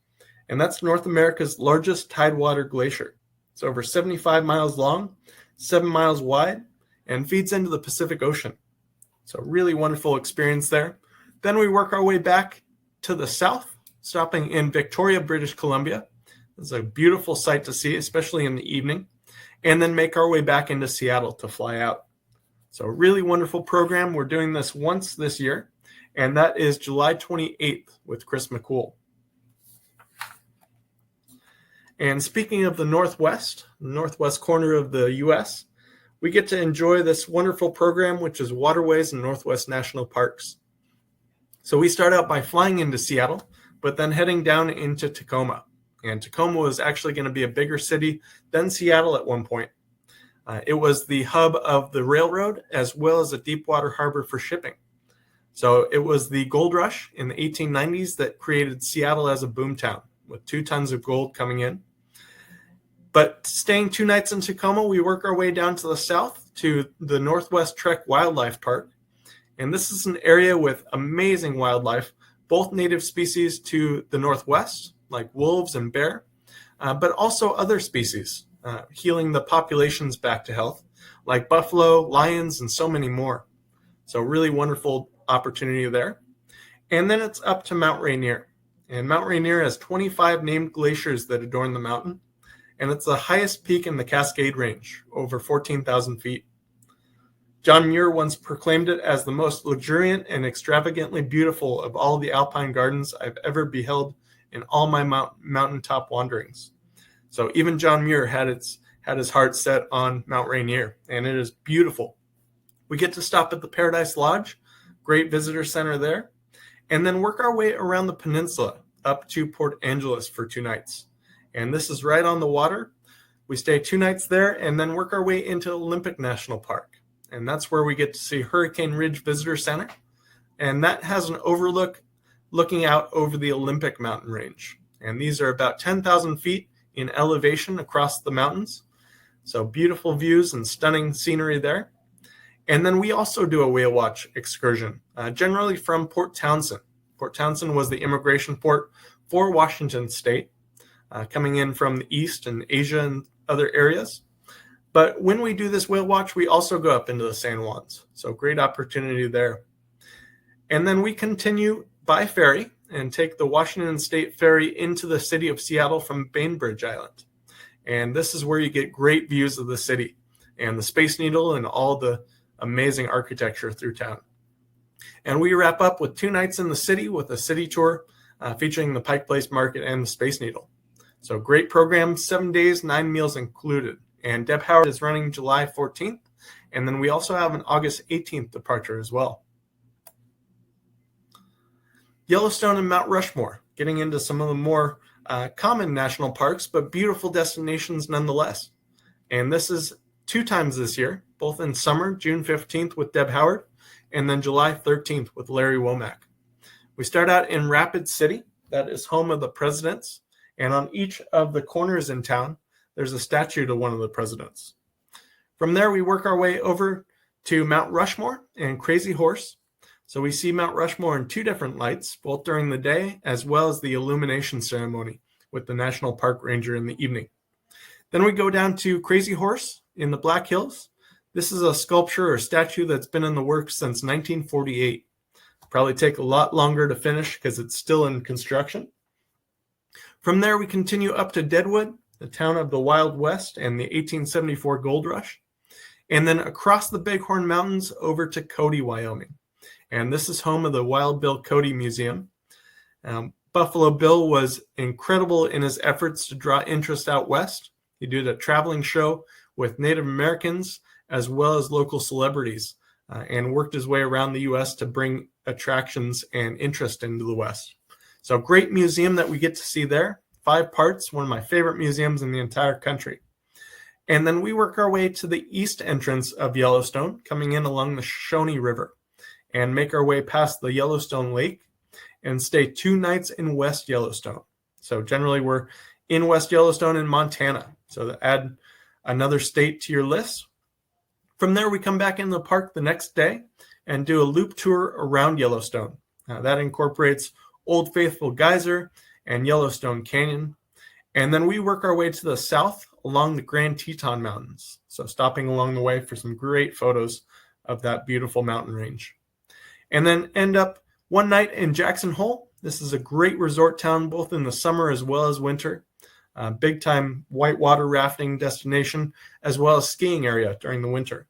And that's North America's largest tidewater glacier. It's over 75 miles long, 7 miles wide, and feeds into the Pacific Ocean. So really wonderful experience there. Then we work our way back to the south, stopping in Victoria, British Columbia. It's a beautiful sight to see, especially in the evening. And then make our way back into Seattle to fly out. So a really wonderful program. We're doing this once this year, and that is July 28th with Chris McCool. And speaking of the northwest corner of the U.S., we get to enjoy this wonderful program, which is Waterways and Northwest National Parks. So we start out by flying into Seattle, but then heading down into Tacoma. And Tacoma was actually going to be a bigger city than Seattle at one point. It was the hub of the railroad as well as a deep water harbor for shipping. So it was the gold rush in the 1890s that created Seattle as a boomtown with 2 tons of gold coming in. But staying 2 nights in Tacoma, we work our way down to the south to the Northwest Trek Wildlife Park. And this is an area with amazing wildlife, both native species to the northwest, like wolves and bear, but also other species, healing the populations back to health, like buffalo, lions, and so many more. So really wonderful opportunity there. And then it's up to Mount Rainier. And Mount Rainier has 25 named glaciers that adorn the mountain. And it's the highest peak in the Cascade Range, over 14,000 feet. John Muir once proclaimed it as the most luxuriant and extravagantly beautiful of all the alpine gardens I've ever beheld in all my mountaintop wanderings. So even John Muir had his heart set on Mount Rainier, and it is beautiful. We get to stop at the Paradise Lodge, great visitor center there, and then work our way around the peninsula up to Port Angeles for 2 nights. And this is right on the water. We stay 2 nights there and then work our way into Olympic National Park. And that's where we get to see Hurricane Ridge Visitor Center. And that has an overlook looking out over the Olympic mountain range. And these are about 10,000 feet in elevation across the mountains. So beautiful views and stunning scenery there. And then we also do a whale watch excursion, generally from Port Townsend. Port Townsend was the immigration port for Washington State, coming in from the east and Asia and other areas. But when we do this whale watch, we also go up into the San Juans. So great opportunity there. And then we continue by ferry and take the Washington State Ferry into the city of Seattle from Bainbridge Island. And this is where you get great views of the city and the Space Needle and all the amazing architecture through town. And we wrap up with 2 nights in the city with a city tour featuring the Pike Place Market and the Space Needle. So great program, 7 days, 9 meals included. And Deb Howard is running July 14th. And then we also have an August 18th departure as well. Yellowstone and Mount Rushmore, getting into some of the more common national parks, but beautiful destinations nonetheless. And this is 2 times this year, both in summer, June 15th with Deb Howard, and then July 13th with Larry Womack. We start out in Rapid City, that is home of the presidents, and on each of the corners in town, there's a statue to one of the presidents. From there, we work our way over to Mount Rushmore and Crazy Horse. So we see Mount Rushmore in 2 different lights, both during the day as well as the illumination ceremony with the National Park Ranger in the evening. Then we go down to Crazy Horse in the Black Hills. This is a sculpture or statue that's been in the works since 1948. Probably take a lot longer to finish because it's still in construction. From there, we continue up to Deadwood, the town of the Wild West and the 1874 Gold Rush. And then across the Bighorn Mountains over to Cody, Wyoming. And this is home of the Wild Bill Cody Museum. Buffalo Bill was incredible in his efforts to draw interest out west. He did a traveling show with Native Americans as well as local celebrities and worked his way around the U.S. to bring attractions and interest into the West. So great museum that we get to see there. 5 parts, one of my favorite museums in the entire country. And then we work our way to the east entrance of Yellowstone, coming in along the Shoshone River, and make our way past the Yellowstone Lake and stay 2 nights in West Yellowstone. So generally we're in West Yellowstone in Montana. So to add another state to your list. From there, we come back in the park the next day and do a loop tour around Yellowstone. That incorporates Old Faithful Geyser and Yellowstone Canyon. And then we work our way to the south along the Grand Teton Mountains. So stopping along the way for some great photos of that beautiful mountain range. And then end up one night in Jackson Hole. This is a great resort town, both in the summer as well as winter. Big time whitewater rafting destination, as well as skiing area during the winter.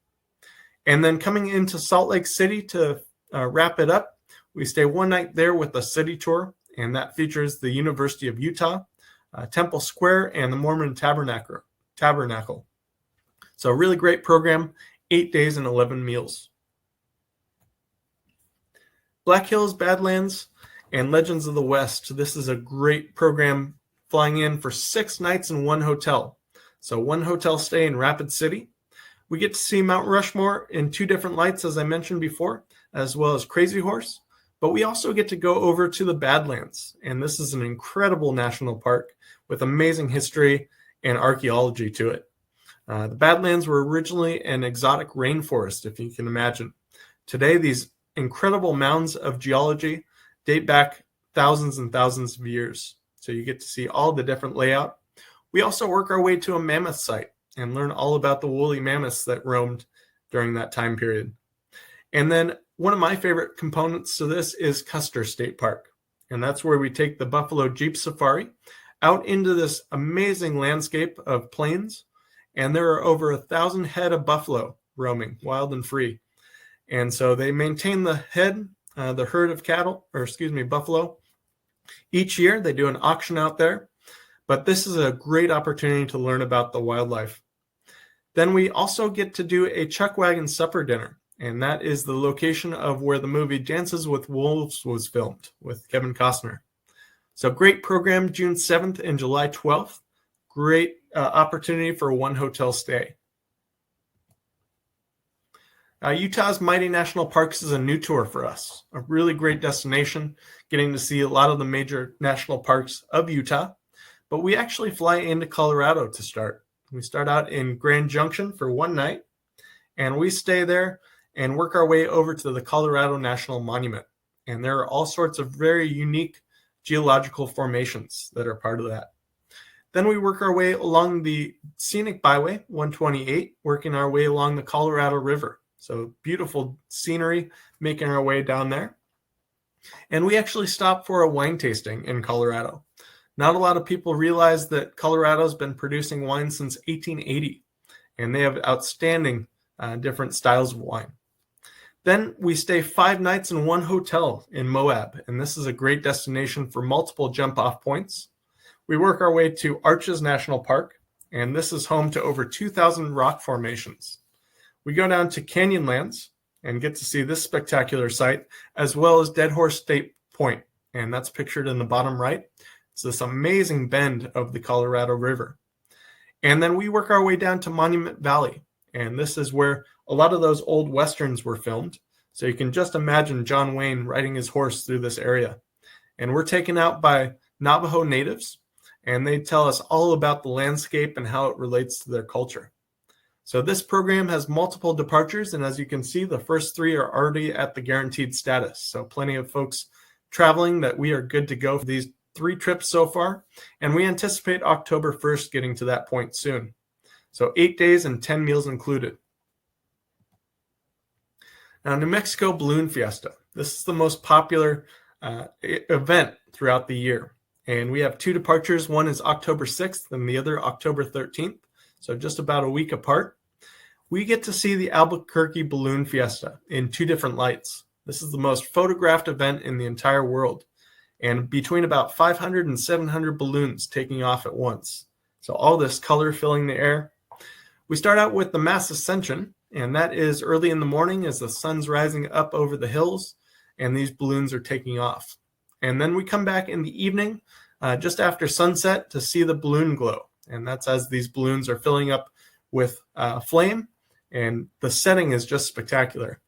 And then coming into Salt Lake City to wrap it up, we stay one night there with a city tour, and that features the University of Utah, Temple Square, and the Mormon Tabernacle. So a really great program, 8 days and 11 meals. Black Hills, Badlands, and Legends of the West. This is a great program, flying in for 6 nights in 1 hotel. So 1 hotel stay in Rapid City. We get to see Mount Rushmore in 2 different lights, as I mentioned before, as well as Crazy Horse. But we also get to go over to the Badlands. And this is an incredible national park with amazing history and archaeology to it. The Badlands were originally an exotic rainforest, if you can imagine. Today, these incredible mounds of geology date back thousands and thousands of years. So you get to see all the different layout. We also work our way to a mammoth site and learn all about the woolly mammoths that roamed during that time period. And then One of my favorite components to this is Custer State Park, and that's where we take the Buffalo Jeep Safari out into this amazing landscape of plains, and there are over 1,000 head of buffalo roaming wild and free. And so they maintain the herd of buffalo. Each year they do an auction out there, but this is a great opportunity to learn about the wildlife. Then we also get to do a chuck wagon supper dinner, and that is the location of where the movie Dances with Wolves was filmed with Kevin Costner. So great program, June 7th and July 12th. Great opportunity for a one hotel stay. Utah's Mighty National Parks is a new tour for us, a really great destination, getting to see a lot of the major national parks of Utah. But we actually fly into Colorado to start. We start out in Grand Junction for one night, and we stay there and work our way over to the Colorado National Monument. And there are all sorts of very unique geological formations that are part of that. Then we work our way along the scenic byway, 128, working our way along the Colorado River. So beautiful scenery, making our way down there. And we actually stop for a wine tasting in Colorado. Not a lot of people realize that Colorado's been producing wine since 1880, and they have outstanding different styles of wine. Then we stay 5 nights in one hotel in Moab, and this is a great destination for multiple jump-off points. We work our way to Arches National Park, and this is home to over 2,000 rock formations. We go down to Canyonlands and get to see this spectacular site, as well as Dead Horse State Point, and that's pictured in the bottom right. It's this amazing bend of the Colorado River. And then we work our way down to Monument Valley, and this is where a lot of those old westerns were filmed. So you can just imagine John Wayne riding his horse through this area. And we're taken out by Navajo natives, and they tell us all about the landscape and how it relates to their culture. So this program has multiple departures, and as you can see, the first 3 are already at the guaranteed status. So plenty of folks traveling that we are good to go for these 3 trips so far, and we anticipate October 1st getting to that point soon. So 8 days and 10 meals included. Now, New Mexico Balloon Fiesta. This is the most popular event throughout the year. And we have 2 departures. One is October 6th and the other October 13th. So just about a week apart. We get to see the Albuquerque Balloon Fiesta in 2 different lights. This is the most photographed event in the entire world, and between about 500 and 700 balloons taking off at once. So all this color filling the air. We start out with the Mass Ascension, and that is early in the morning as the sun's rising up over the hills, and these balloons are taking off. And then we come back in the evening, just after sunset, to see the balloon glow. And that's as these balloons are filling up with flame, and the setting is just spectacular.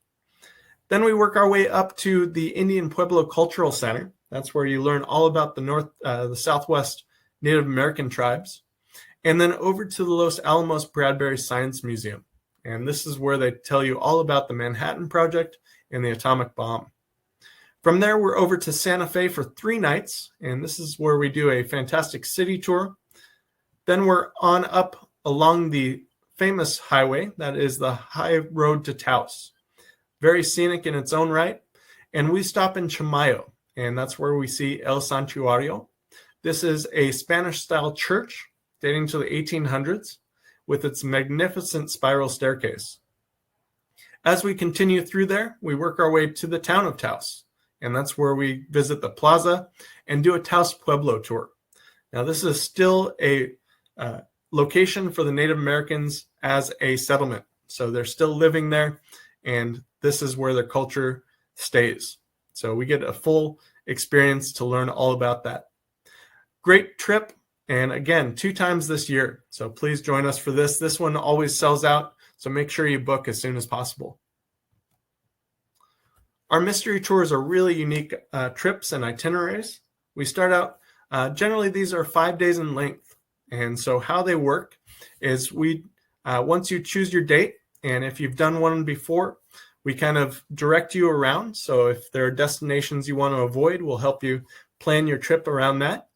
Then we work our way up to the Indian Pueblo Cultural Center. That's where you learn all about the Southwest Native American tribes. And then over to the Los Alamos Bradbury Science Museum. And this is where they tell you all about the Manhattan Project and the atomic bomb. From there, we're over to Santa Fe for 3 nights. And this is where we do a fantastic city tour. Then we're on up along the famous highway, that is the High Road to Taos. Very scenic in its own right. And we stop in Chamayo, and that's where we see El Santuario. This is a Spanish-style church dating to the 1800s with its magnificent spiral staircase. As we continue through there, we work our way to the town of Taos, and that's where we visit the plaza and do a Taos Pueblo tour. Now, this is still a location for the Native Americans as a settlement. So they're still living there, and this is where their culture stays. So we get a full experience to learn all about that. Great trip, and again, 2 times this year. So please join us for this. This one always sells out, so make sure you book as soon as possible. Our mystery tours are really unique trips and itineraries. We start out, generally these are 5 days in length. And so how they work is we, once you choose your date, and if you've done one before, we kind of direct you around. So if there are destinations you want to avoid, we'll help you plan your trip around that.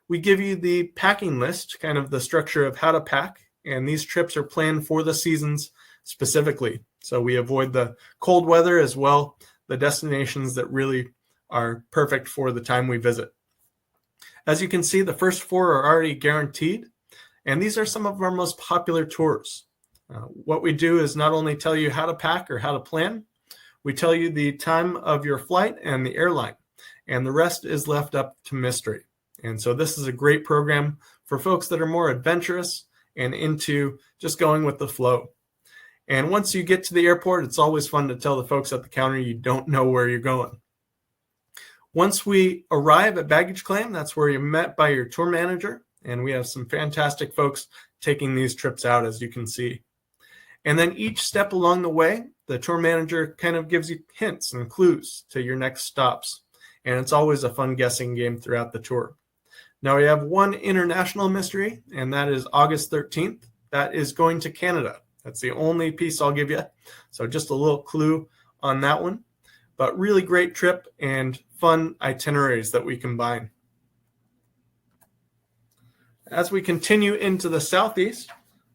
We give you the packing list, kind of the structure of how to pack. And these trips are planned for the seasons specifically. So we avoid the cold weather as well the destinations that really are perfect for the time we visit. As you can see, the first 4 are already guaranteed, and these are some of our most popular tours. What we do is not only tell you how to pack or how to plan, we tell you the time of your flight and the airline, and the rest is left up to mystery. And so this is a great program for folks that are more adventurous and into just going with the flow. And once you get to the airport, it's always fun to tell the folks at the counter you don't know where you're going. Once we arrive at baggage claim, that's where you're met by your tour manager, and we have some fantastic folks taking these trips out, as you can see. And then each step along the way, the tour manager kind of gives you hints and clues to your next stops. And it's always a fun guessing game throughout the tour. Now we have one international mystery, and that is August 13th. That is going to Canada. That's the only piece I'll give you. So just a little clue on that one. But really great trip and fun itineraries that we combine. As we continue into the Southeast,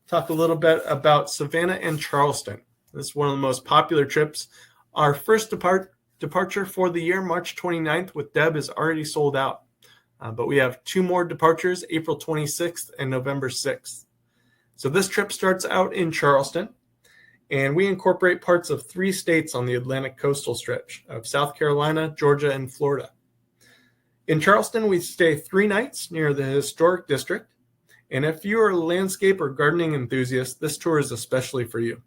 talk a little bit about Savannah and Charleston. This is one of the most popular trips. Our first departure for the year, March 29th with Deb, is already sold out. But we have 2 more departures, April 26th and November 6th. So this trip starts out in Charleston, and we incorporate parts of 3 states on the Atlantic coastal stretch of South Carolina, Georgia, and Florida. In Charleston, we stay 3 nights near the historic district. And if you are a landscape or gardening enthusiast, this tour is especially for you.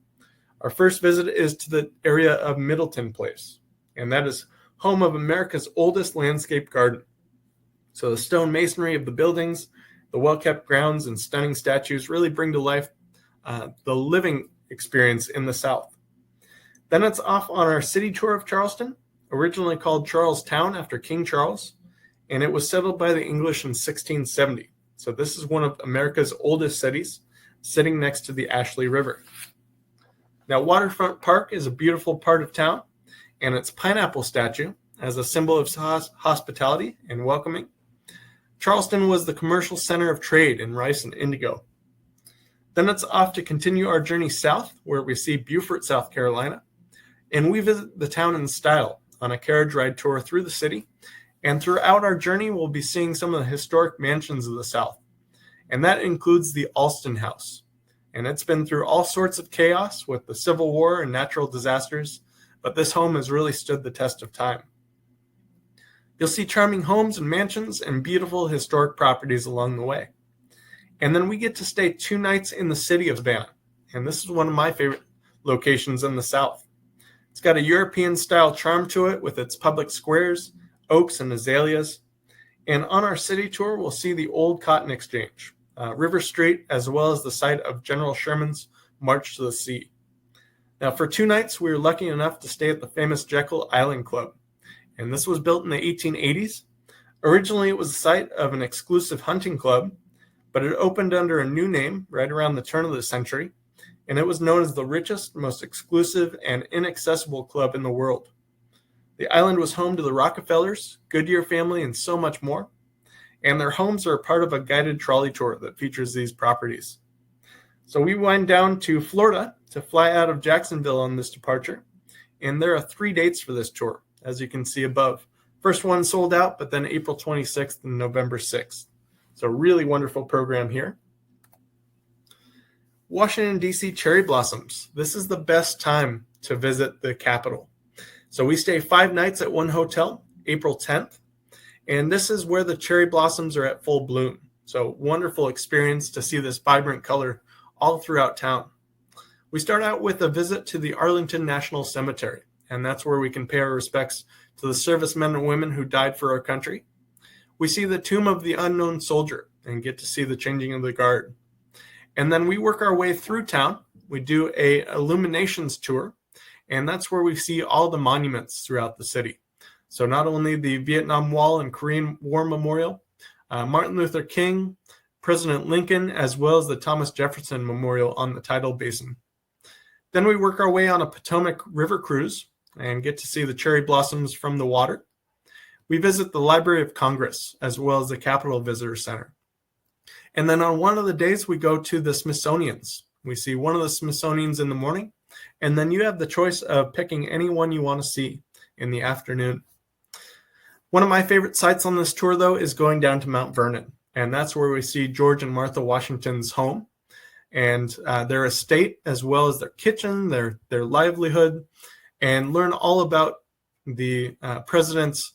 Our first visit is to the area of Middleton Place, and that is home of America's oldest landscape garden. So the stone masonry of the buildings, the well-kept grounds, and stunning statues really bring to life the living experience in the South. Then it's off on our city tour of Charleston, originally called Charlestown after King Charles, and it was settled by the English in 1670. So this is one of America's oldest cities, sitting next to the Ashley River. Now, Waterfront Park is a beautiful part of town, and its pineapple statue, as a symbol of hospitality and welcoming. Charleston was the commercial center of trade in rice and indigo. Then it's off to continue our journey south, where we see Beaufort, South Carolina, and we visit the town in style on a carriage ride tour through the city. And throughout our journey, we'll be seeing some of the historic mansions of the South, and that includes the Alston House. And it's been through all sorts of chaos with the Civil War and natural disasters, but this home has really stood the test of time. You'll see charming homes and mansions and beautiful historic properties along the way. And then we get to stay 2 nights in the city of Savannah, and this is one of my favorite locations in the South. It's got a European-style charm to it with its public squares, oaks, and azaleas. And on our city tour, we'll see the old Cotton Exchange, River Street, as well as the site of General Sherman's March to the Sea. Now, for 2 nights, we were lucky enough to stay at the famous Jekyll Island Club, and this was built in the 1880s. Originally, it was the site of an exclusive hunting club, but it opened under a new name right around the turn of the century, and it was known as the richest, most exclusive, and inaccessible club in the world. The island was home to the Rockefellers, Goodyear family, and so much more, and their homes are a part of a guided trolley tour that features these properties. So we wind down to Florida to fly out of Jacksonville on this departure, and there are 3 dates for this tour, as you can see above. First one sold out, but then April 26th and November 6th. So really wonderful program here. Washington, D.C. cherry blossoms. This is the best time to visit the capital. So we stay 5 nights at one hotel, April 10th, and this is where the cherry blossoms are at full bloom. So wonderful experience to see this vibrant color all throughout town. We start out with a visit to the Arlington National Cemetery, and that's where we can pay our respects to the servicemen and women who died for our country. We see the tomb of the unknown soldier and get to see the changing of the guard. And then we work our way through town. We do a illuminations tour, and that's where we see all the monuments throughout the city. So not only the Vietnam Wall and Korean War Memorial, Martin Luther King, President Lincoln, as well as the Thomas Jefferson Memorial on the tidal basin. Then we work our way on a Potomac River cruise and get to see the cherry blossoms from the water. We visit the Library of Congress as well as the Capitol Visitor Center. And then on one of the days, we go to the Smithsonian's. We see one of the Smithsonian's in the morning, and then you have the choice of picking any one you want to see. in the afternoon. One of my favorite sites on this tour, though, is going down to Mount Vernon, and that's where we see George and Martha Washington's home and their estate, as well as their kitchen, their livelihood, and learn all about the president's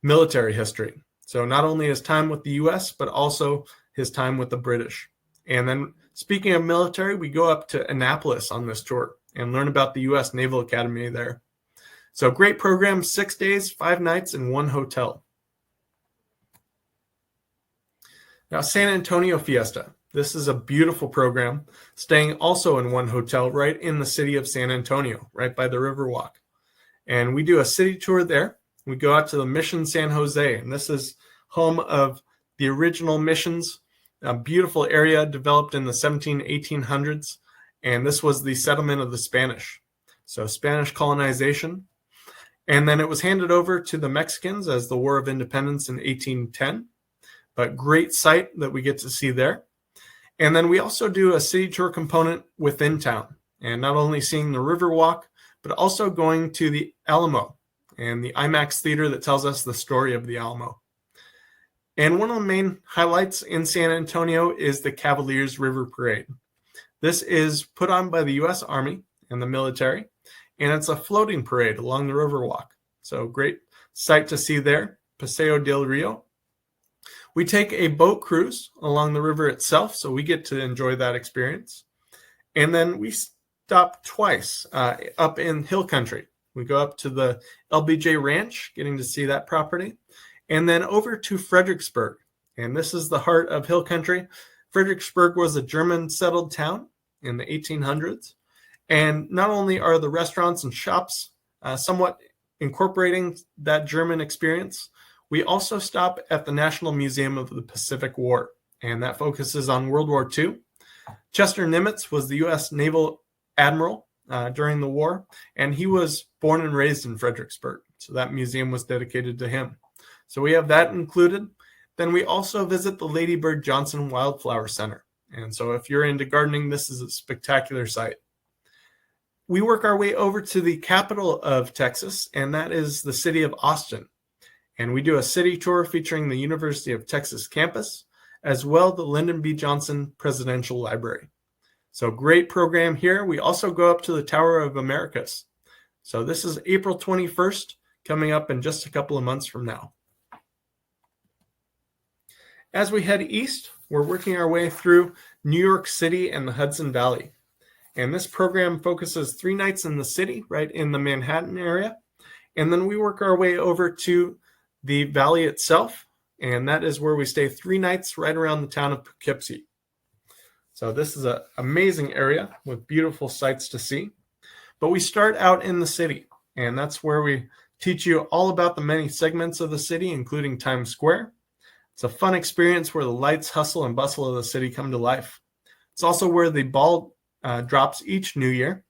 military history. So not only his time with the U.S., but also his time with the British. And then speaking of military, we go up to Annapolis on this tour and learn about the U.S. Naval Academy there. So great program, 6 days, 5 nights, and 1 hotel. Now, San Antonio Fiesta. This is a beautiful program, staying also in 1 hotel right in the city of San Antonio, right by the Riverwalk. And we do a city tour there. We go out to the Mission San Jose, and this is home of the original missions, a beautiful area developed in the 1800s, and this was the settlement of the Spanish. So Spanish colonization. And then it was handed over to the Mexicans as the War of Independence in 1810. But great site that we get to see there. And then we also do a city tour component within town, and not only seeing the Riverwalk, but also going to the Alamo and the IMAX theater that tells us the story of the Alamo. And one of the main highlights in San Antonio is the Cavaliers River Parade. This is put on by the U.S. Army and the military, and it's a floating parade along the Riverwalk. So great sight to see there, Paseo del Rio. We take a boat cruise along the river itself, so we get to enjoy that experience. And then we stop twice up in Hill Country. We go up to the LBJ Ranch, getting to see that property, and then over to Fredericksburg. And this is the heart of Hill Country. Fredericksburg was a German settled town in the 1800s. And not only are the restaurants and shops somewhat incorporating that German experience, we also stop at the National Museum of the Pacific War, and that focuses on World War II. Chester Nimitz was the U.S. Naval Admiral during the war, and he was born and raised in Fredericksburg, so that museum was dedicated to him. So we have that included. Then we also visit the Lady Bird Johnson Wildflower Center, and so if you're into gardening, this is a spectacular site. We work our way over to the capital of Texas, and that is the city of Austin. And we do a city tour featuring the University of Texas campus, as well as the Lyndon B. Johnson Presidential Library. So great program here. We also go up to the Tower of Americas. So this is April 21st, coming up in just a couple of months from now. As we head east, we're working our way through New York City and the Hudson Valley. And this program focuses 3 nights in the city, right in the Manhattan area. And then we work our way over to the valley itself, and that is where we stay 3 nights right around the town of Poughkeepsie. So this is an amazing area with beautiful sights to see. But we start out in the city, and that's where we teach you all about the many segments of the city, including Times Square. It's a fun experience where the lights, hustle, and bustle of the city come to life. It's also where the ball drops each new year,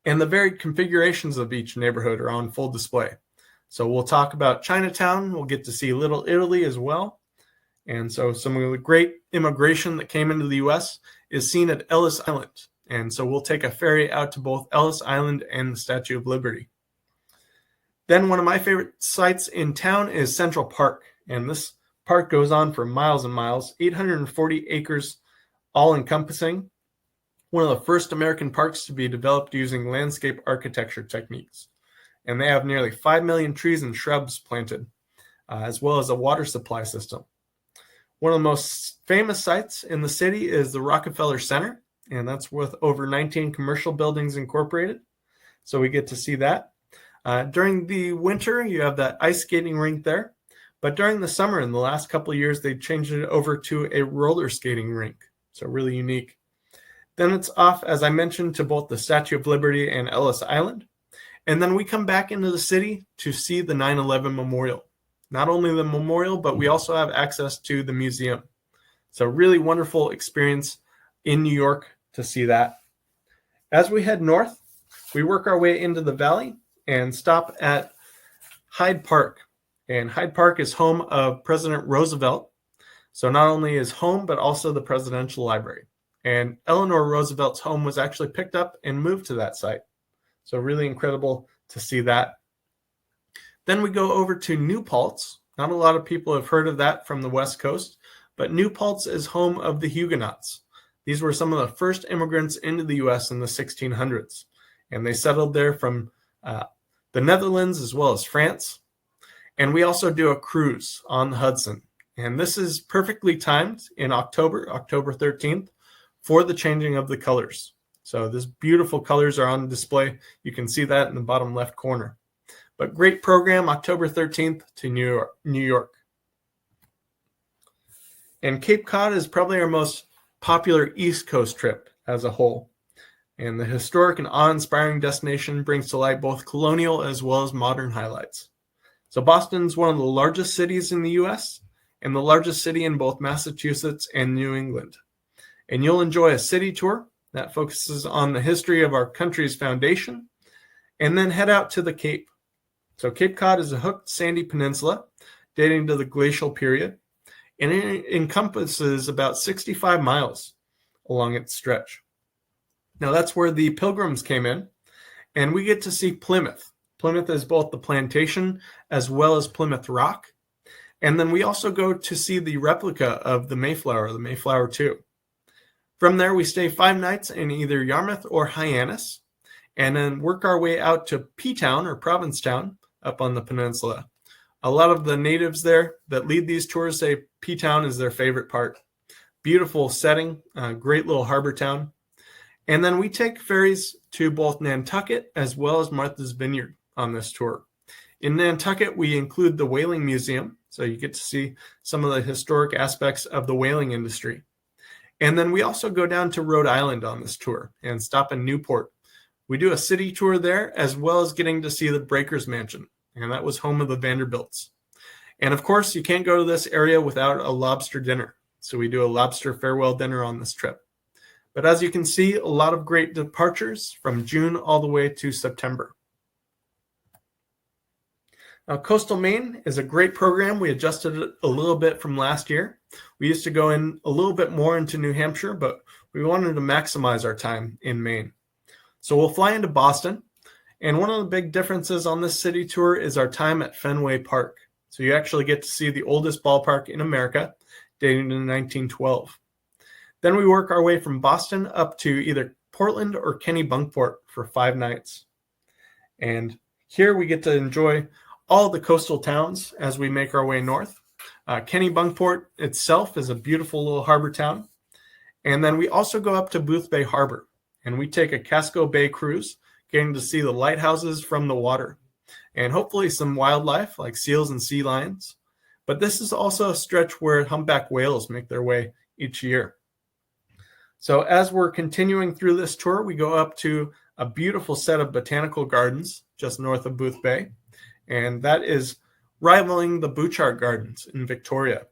and the varied configurations of each neighborhood are on full display. So we'll talk about Chinatown. We'll get to see Little Italy as well. And so some of the great immigration that came into the U.S. is seen at Ellis Island. And so we'll take a ferry out to both Ellis Island and the Statue of Liberty. Then one of my favorite sites in town is Central Park. And this park goes on for miles and miles, 840 acres, all encompassing. One of the first American parks to be developed using landscape architecture techniques. And they have nearly 5 million trees and shrubs planted, as well as a water supply system. One of the most famous sites in the city is the Rockefeller Center, and that's with over 19 commercial buildings incorporated. So we get to see that. During the winter, you have that ice skating rink there. But during the summer, in the last couple of years, they changed it over to a roller skating rink. So really unique. Then it's off, as I mentioned, to both the Statue of Liberty and Ellis Island. And then we come back into the city to see the 9/11 Memorial. Not only the memorial, but we also have access to the museum. So really wonderful experience in New York to see that. As we head north, we work our way into the valley and stop at Hyde Park. And Hyde Park is home of President Roosevelt. So not only his home, but also the Presidential Library. And Eleanor Roosevelt's home was actually picked up and moved to that site. So really incredible to see that. Then we go over to New Paltz. Not a lot of people have heard of that from the West Coast, but New Paltz is home of the Huguenots. These were some of the first immigrants into the U.S. in the 1600s, and they settled there from the Netherlands as well as France. And we also do a cruise on the Hudson, and this is perfectly timed in October 13th, for the changing of the colors. So these beautiful colors are on display. You can see that in the bottom left corner. But great program, October 13th to New York. And Cape Cod is probably our most popular East Coast trip as a whole. And the historic and awe-inspiring destination brings to light both colonial as well as modern highlights. So Boston's one of the largest cities in the U.S. and the largest city in both Massachusetts and New England. And you'll enjoy a city tour that focuses on the history of our country's foundation, and then head out to the Cape. So Cape Cod is a hooked sandy peninsula dating to the glacial period, and it encompasses about 65 miles along its stretch. Now that's where the Pilgrims came in, and we get to see Plymouth. Plymouth is both the plantation as well as Plymouth Rock. And then we also go to see the replica of the Mayflower 2. From there, we stay 5 nights in either Yarmouth or Hyannis, and then work our way out to P-Town or Provincetown up on the peninsula. A lot of the natives there that lead these tours say P-Town is their favorite part. Beautiful setting, great little harbor town. And then we take ferries to both Nantucket as well as Martha's Vineyard on this tour. In Nantucket, we include the whaling museum, so you get to see some of the historic aspects of the whaling industry. And then we also go down to Rhode Island on this tour and stop in Newport. We do a city tour there as well as getting to see the Breakers Mansion, and that was home of the Vanderbilts. And of course, you can't go to this area without a lobster dinner, so we do a lobster farewell dinner on this trip. But as you can see, a lot of great departures from June all the way to September. Now, Coastal Maine is a great program. We adjusted it a little bit from last year. We used to go in a little bit more into New Hampshire, but we wanted to maximize our time in Maine. So we'll fly into Boston, and one of the big differences on this city tour is our time at Fenway Park. So you actually get to see the oldest ballpark in America, dating to 1912. Then we work our way from Boston up to either Portland or Kennebunkport for 5 nights. And here we get to enjoy all the coastal towns as we make our way north. Kennebunkport itself is a beautiful little harbor town. And then we also go up to Boothbay Harbor, and we take a Casco Bay cruise, getting to see the lighthouses from the water, and hopefully some wildlife like seals and sea lions. But this is also a stretch where humpback whales make their way each year. So as we're continuing through this tour, we go up to a beautiful set of botanical gardens just north of Boothbay, and that is rivaling the Bouchard Gardens in Victoria.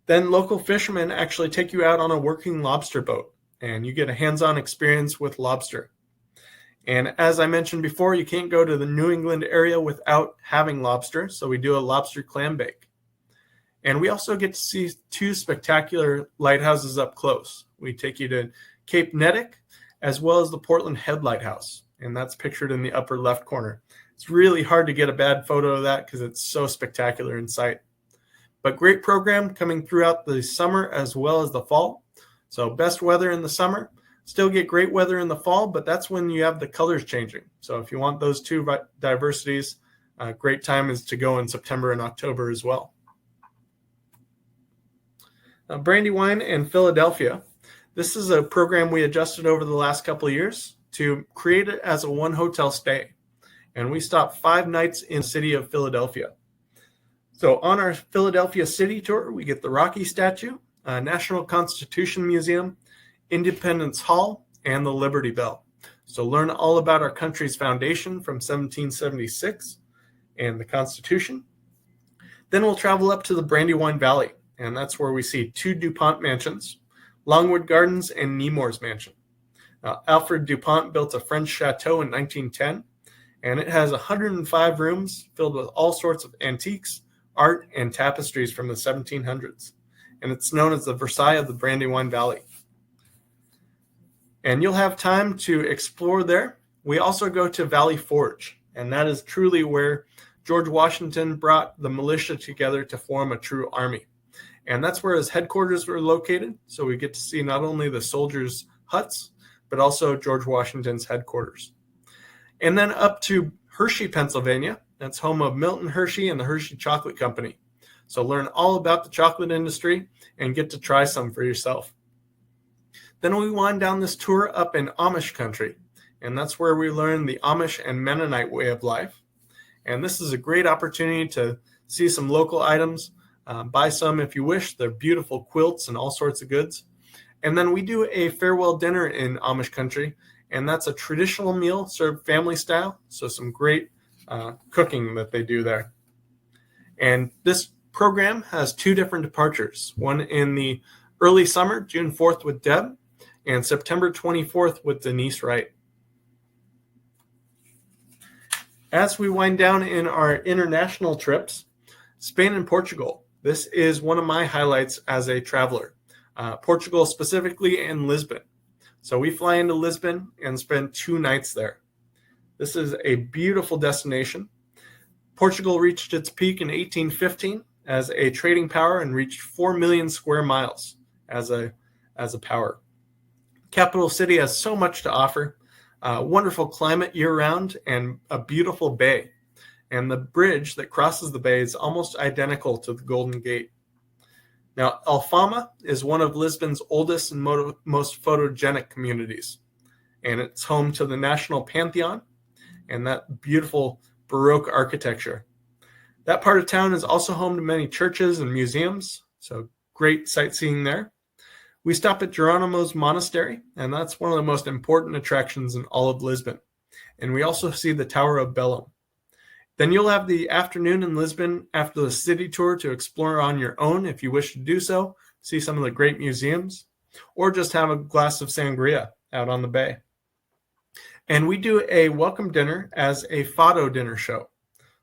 Then local fishermen actually take you out on a working lobster boat, and you get a hands-on experience with lobster. And as I mentioned before, you can't go to the New England area without having lobster, so we do a lobster clam bake. And we also get to see 2 spectacular lighthouses up close. We take you to Cape Nettic as well as the Portland Head Lighthouse, and that's pictured in the upper left corner. It's really hard to get a bad photo of that because it's so spectacular in sight. But great program coming throughout the summer as well as the fall. So best weather in the summer, still get great weather in the fall, but that's when you have the colors changing. So if you want those 2 diversities, a great time is to go in September and October as well. Brandywine and Philadelphia. This is a program we adjusted over the last couple of years to create it as a 1 hotel stay. And we stopped 5 nights in the city of Philadelphia. So on our Philadelphia city tour, we get the Rocky Statue, National Constitution Museum, Independence Hall, and the Liberty Bell. So learn all about our country's foundation from 1776 and the Constitution. Then we'll travel up to the Brandywine Valley, and that's where we see 2 DuPont mansions, Longwood Gardens and Nemours Mansion. Alfred DuPont built a French chateau in 1910, and it has 105 rooms filled with all sorts of antiques, art, and tapestries from the 1700s. And it's known as the Versailles of the Brandywine Valley. And you'll have time to explore there. We also go to Valley Forge, and that is truly where George Washington brought the militia together to form a true army. And that's where his headquarters were located. So we get to see not only the soldiers' huts, but also George Washington's headquarters. And then up to Hershey, Pennsylvania. That's home of Milton Hershey and the Hershey Chocolate Company. So learn all about the chocolate industry and get to try some for yourself. Then we wind down this tour up in Amish country. And that's where we learn the Amish and Mennonite way of life. And this is a great opportunity to see some local items, buy some if you wish. They're beautiful quilts and all sorts of goods. And then we do a farewell dinner in Amish country, and that's a traditional meal served family style. So some great cooking that they do there. And this program has 2 different departures, one in the early summer, June 4th with Deb, and September 24th with Denise Wright. As we wind down in our international trips, Spain and Portugal. This is one of my highlights as a traveler. Portugal specifically and Lisbon. So we fly into Lisbon and spend 2 nights there. This is a beautiful destination. Portugal reached its peak in 1815 as a trading power and reached 4 million square miles as a power. Capital city has so much to offer. Wonderful climate year-round and a beautiful bay. And the bridge that crosses the bay is almost identical to the Golden Gate. Now, Alfama is one of Lisbon's oldest and most photogenic communities. And it's home to the National Pantheon and that beautiful Baroque architecture. That part of town is also home to many churches and museums, so great sightseeing there. We stop at Geronimo's Monastery, and that's one of the most important attractions in all of Lisbon. And we also see the Tower of Belém. Then you'll have the afternoon in Lisbon after the city tour to explore on your own if you wish to do so, see some of the great museums, or just have a glass of sangria out on the bay. And we do a welcome dinner as a fado dinner show.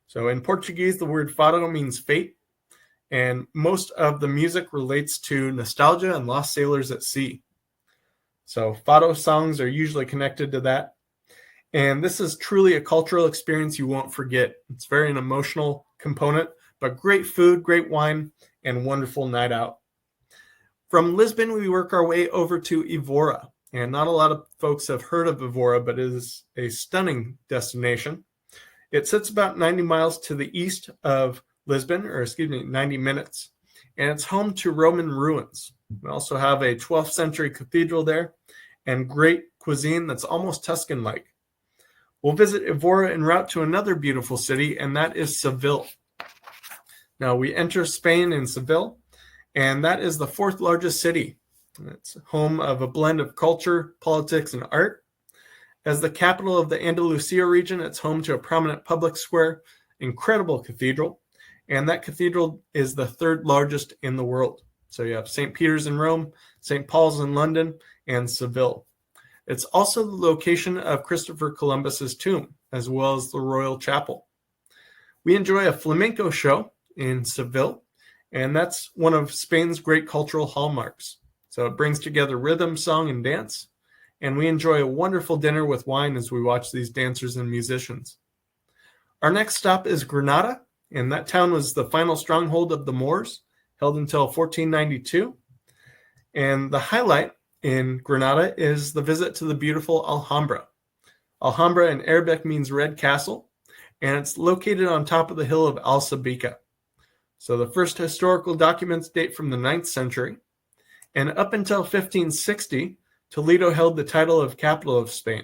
So in Portuguese, the word fado means fate. And most of the music relates to nostalgia and lost sailors at sea. So fado songs are usually connected to that. And this is truly a cultural experience you won't forget. It's very an emotional component, but great food, great wine, and wonderful night out. From Lisbon, we work our way over to Evora. And not a lot of folks have heard of Evora, but it is a stunning destination. It sits about 90 miles to the east of Lisbon, 90 minutes. And it's home to Roman ruins. We also have a 12th century cathedral there and great cuisine that's almost Tuscan-like. We'll visit Evora en route to another beautiful city, and that is Seville. Now, we enter Spain in Seville, and that is the 4th largest city. It's home of a blend of culture, politics, and art. As the capital of the Andalusia region, it's home to a prominent public square, incredible cathedral, and that cathedral is the 3rd largest in the world. So you have St. Peter's in Rome, St. Paul's in London, and Seville. It's also the location of Christopher Columbus's tomb, as well as the Royal Chapel. We enjoy a flamenco show in Seville, and that's one of Spain's great cultural hallmarks. So it brings together rhythm, song, and dance, and we enjoy a wonderful dinner with wine as we watch these dancers and musicians. Our next stop is Granada, and that town was the final stronghold of the Moors, held until 1492. And the highlight in Granada is the visit to the beautiful Alhambra. Alhambra in Arabic means red castle, and it's located on top of the hill of Alsabica. So the first historical documents date from the 9th century, and up until 1560, Toledo held the title of capital of Spain.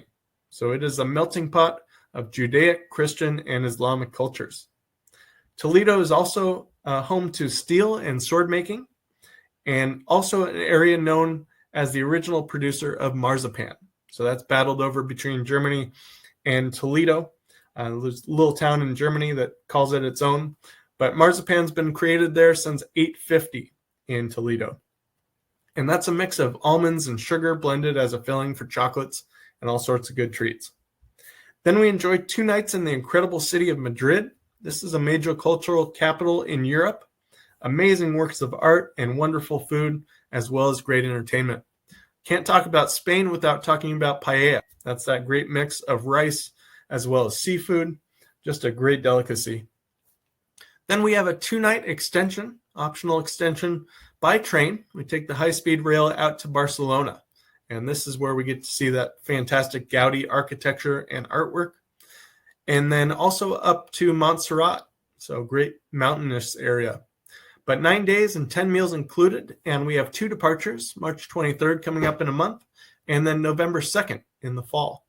So it is a melting pot of Judaic, Christian, and Islamic cultures. Toledo is also home to steel and sword making, and also an area known as the original producer of marzipan. So that's battled over between Germany and Toledo. There's a little town in Germany that calls it its own, but marzipan's been created there since 850 in Toledo. And that's a mix of almonds and sugar blended as a filling for chocolates and all sorts of good treats. Then we enjoyed 2 nights in the incredible city of Madrid. This is a major cultural capital in Europe. Amazing works of art and wonderful food, as well as great entertainment. Can't talk about Spain without talking about paella. That's that great mix of rice as well as seafood. Just a great delicacy. Then we have a 2-night extension, optional extension by train. We take the high-speed rail out to Barcelona. And this is where we get to see that fantastic Gaudi architecture and artwork. And then also up to Montserrat. So great mountainous area. But 9 days and 10 meals included. And we have 2 departures, March 23rd coming up in a month, and then November 2nd in the fall.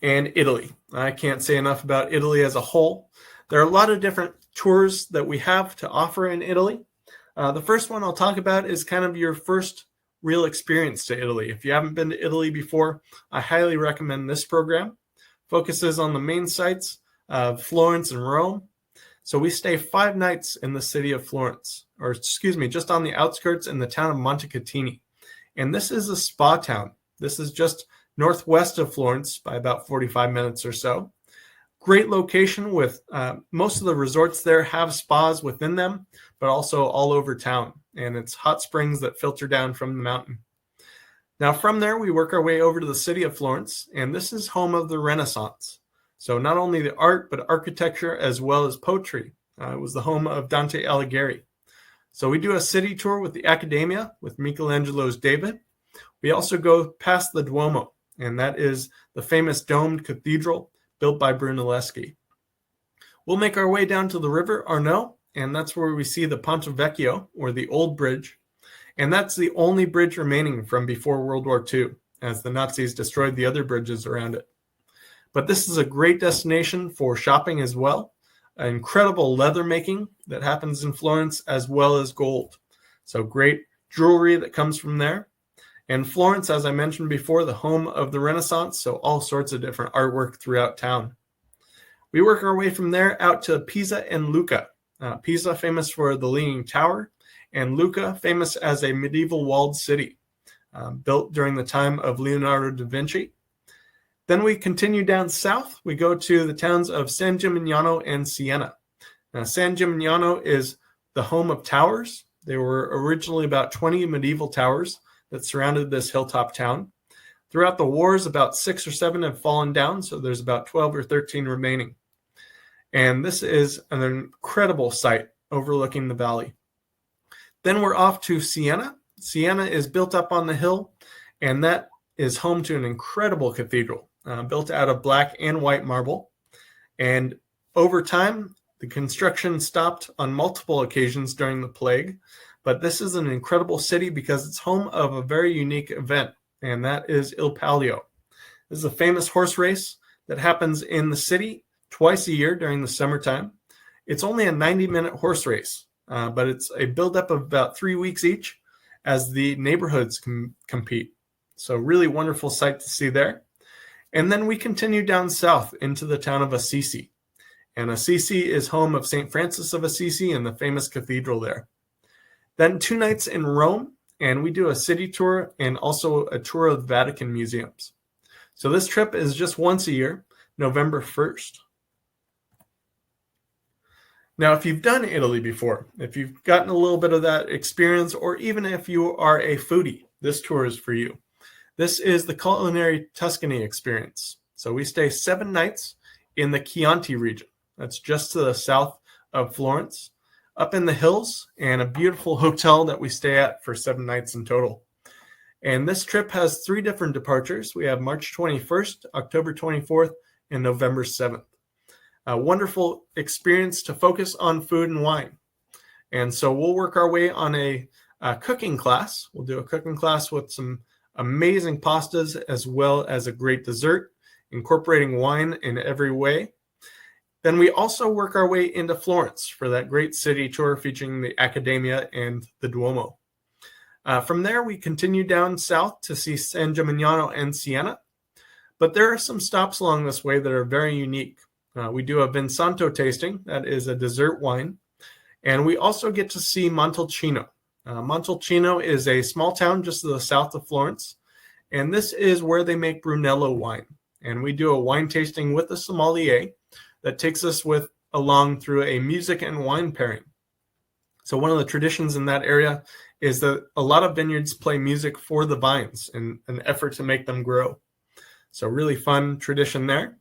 And Italy. I can't say enough about Italy as a whole. There are a lot of different tours that we have to offer in Italy. The first one I'll talk about is kind of your first real experience to Italy. If you haven't been to Italy before, I highly recommend this program. Focuses on the main sites of Florence and Rome. So we stay 5 nights in the city of Florence, or excuse me, just on the outskirts in the town of Montecatini. And this is a spa town. This is just northwest of Florence by about 45 minutes or so. Great location with most of the resorts there have spas within them, but also all over town. And it's hot springs that filter down from the mountain. Now from there, we work our way over to the city of Florence, and this is home of the Renaissance. So not only the art, but architecture as well as poetry. It was the home of Dante Alighieri. So we do a city tour with the Accademia with Michelangelo's David. We also go past the Duomo, and that is the famous domed cathedral built by Brunelleschi. We'll make our way down to the river Arno, and that's where we see the Ponte Vecchio, or the Old Bridge. And that's the only bridge remaining from before World War II, as the Nazis destroyed the other bridges around it. But this is a great destination for shopping as well. Incredible leather making that happens in Florence, as well as gold. So great jewelry that comes from there. And Florence, as I mentioned before, the home of the Renaissance, so all sorts of different artwork throughout town. We work our way from there out to Pisa and Lucca. Pisa, famous for the Leaning Tower, and Lucca, famous as a medieval walled city, built during the time of Leonardo da Vinci. Then we continue down south. We go to the towns of San Gimignano and Siena. Now, San Gimignano is the home of towers. There were originally about 20 medieval towers that surrounded this hilltop town. Throughout the wars, about 6 or 7 have fallen down, so there's about 12 or 13 remaining. And this is an incredible site overlooking the valley. Then we're off to Siena. Siena is built up on the hill, and that is home to an incredible cathedral built out of black and white marble. And over time, the construction stopped on multiple occasions during the plague. But this is an incredible city because it's home of a very unique event, and that is Il Palio. This is a famous horse race that happens in the city twice a year during the summertime. It's only a 90-minute horse race, but it's a buildup of about 3 weeks each as the neighborhoods compete. So really wonderful sight to see there. And then we continue down south into the town of Assisi. And Assisi is home of St. Francis of Assisi and the famous cathedral there. Then 2 nights in Rome, and we do a city tour and also a tour of the Vatican museums. So this trip is just once a year, November 1st. Now, if you've done Italy before, if you've gotten a little bit of that experience, or even if you are a foodie, this tour is for you. This is the Culinary Tuscany experience. So we stay 7 nights in the Chianti region. That's just to the south of Florence, up in the hills, and a beautiful hotel that we stay at for 7 nights in total. And this trip has 3 different departures. We have March 21st, October 24th, and November 7th. A wonderful experience to focus on food and wine. And so we'll work our way on a cooking class. We'll do a cooking class with some amazing pastas as well as a great dessert, incorporating wine in every way. Then we also work our way into Florence for that great city tour featuring the Accademia and the Duomo. From there, we continue down south to see San Gimignano and Siena. But there are some stops along this way that are very unique. We do a Vinsanto tasting, that is a dessert wine. And we also get to see Montalcino. Montalcino is a small town just to the south of Florence. And this is where they make Brunello wine. And we do a wine tasting with a sommelier that takes us along through a music and wine pairing. So one of the traditions in that area is that a lot of vineyards play music for the vines in an effort to make them grow. So really fun tradition there.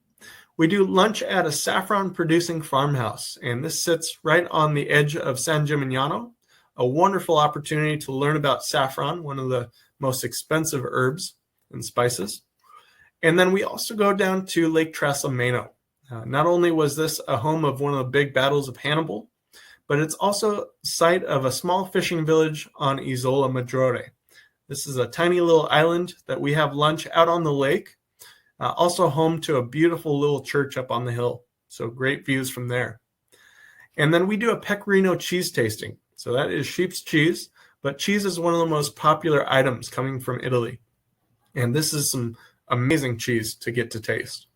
We do lunch at a saffron-producing farmhouse, and this sits right on the edge of San Gimignano, a wonderful opportunity to learn about saffron, one of the most expensive herbs and spices. And then we also go down to Lake Trasimeno. Not only was this a home of one of the big battles of Hannibal, but it's also site of a small fishing village on Isola Maggiore. This is a tiny little island that we have lunch out on the lake, also home to a beautiful little church up on the hill. So great views from there. And then we do a pecorino cheese tasting. So that is sheep's cheese, but cheese is one of the most popular items coming from Italy. And this is some amazing cheese to get to taste.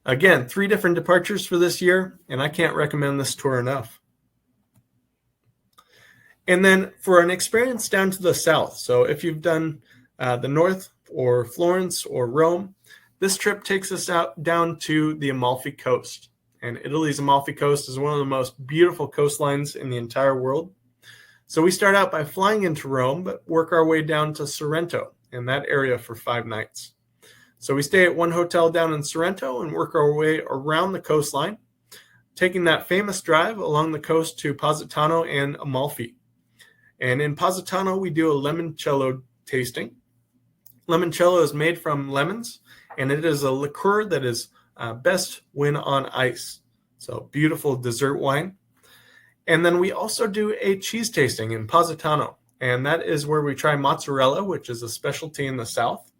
Again, 3 different departures for this year, and I can't recommend this tour enough. And then for an experience down to the south, so if you've done the north or Florence or Rome, this trip takes us out down to the Amalfi Coast. And Italy's Amalfi Coast is one of the most beautiful coastlines in the entire world. So we start out by flying into Rome, but work our way down to Sorrento in that area for 5 nights. So we stay at one hotel down in Sorrento and work our way around the coastline, taking that famous drive along the coast to Positano and Amalfi. And in Positano, we do a limoncello tasting. Limoncello is made from lemons, and it is a liqueur that is best when on ice. So beautiful dessert wine. And then we also do a cheese tasting in Positano, and that is where we try mozzarella, which is a specialty in the south.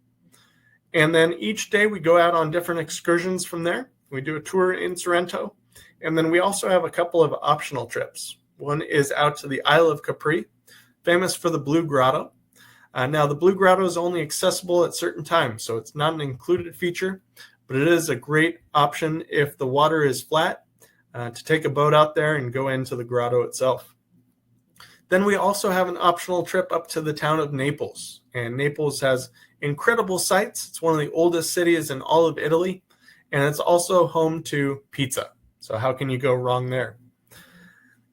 And then each day we go out on different excursions from there. We do a tour in Sorrento, and then we also have a couple of optional trips. One is out to the Isle of Capri, famous for the Blue Grotto. Now, the Blue Grotto is only accessible at certain times, so it's not an included feature, but it is a great option if the water is flat to take a boat out there and go into the grotto itself. Then we also have an optional trip up to the town of Naples, and Naples has incredible sights. It's one of the oldest cities in all of Italy, and it's also home to pizza. So how can you go wrong there?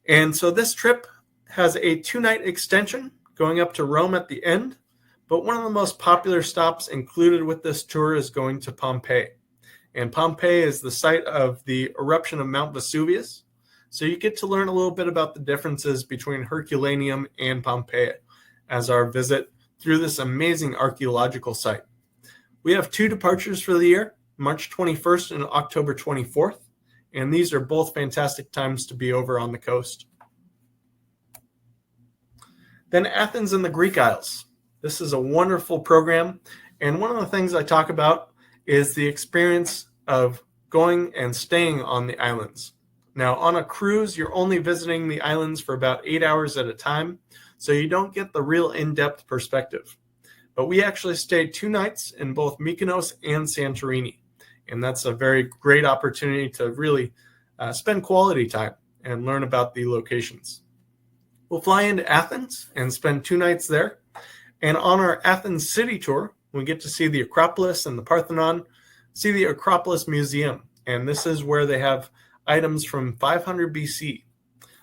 And so this trip has a 2-night extension going up to Rome at the end, but one of the most popular stops included with this tour is going to Pompeii. And Pompeii is the site of the eruption of Mount Vesuvius. So you get to learn a little bit about the differences between Herculaneum and Pompeii as our visit through this amazing archaeological site. We have 2 departures for the year, March 21st and October 24th, and these are both fantastic times to be over on the coast. Then Athens and the Greek Isles. This is a wonderful program, and one of the things I talk about is the experience of going and staying on the islands. Now, on a cruise, you're only visiting the islands for about 8 hours at a time, so you don't get the real in-depth perspective. But we actually stayed 2 nights in both Mykonos and Santorini, and that's a very great opportunity to really spend quality time and learn about the locations. We'll fly into Athens and spend 2 nights there. And on our Athens city tour, we get to see the Acropolis and the Parthenon, see the Acropolis Museum. And this is where they have items from 500 BC.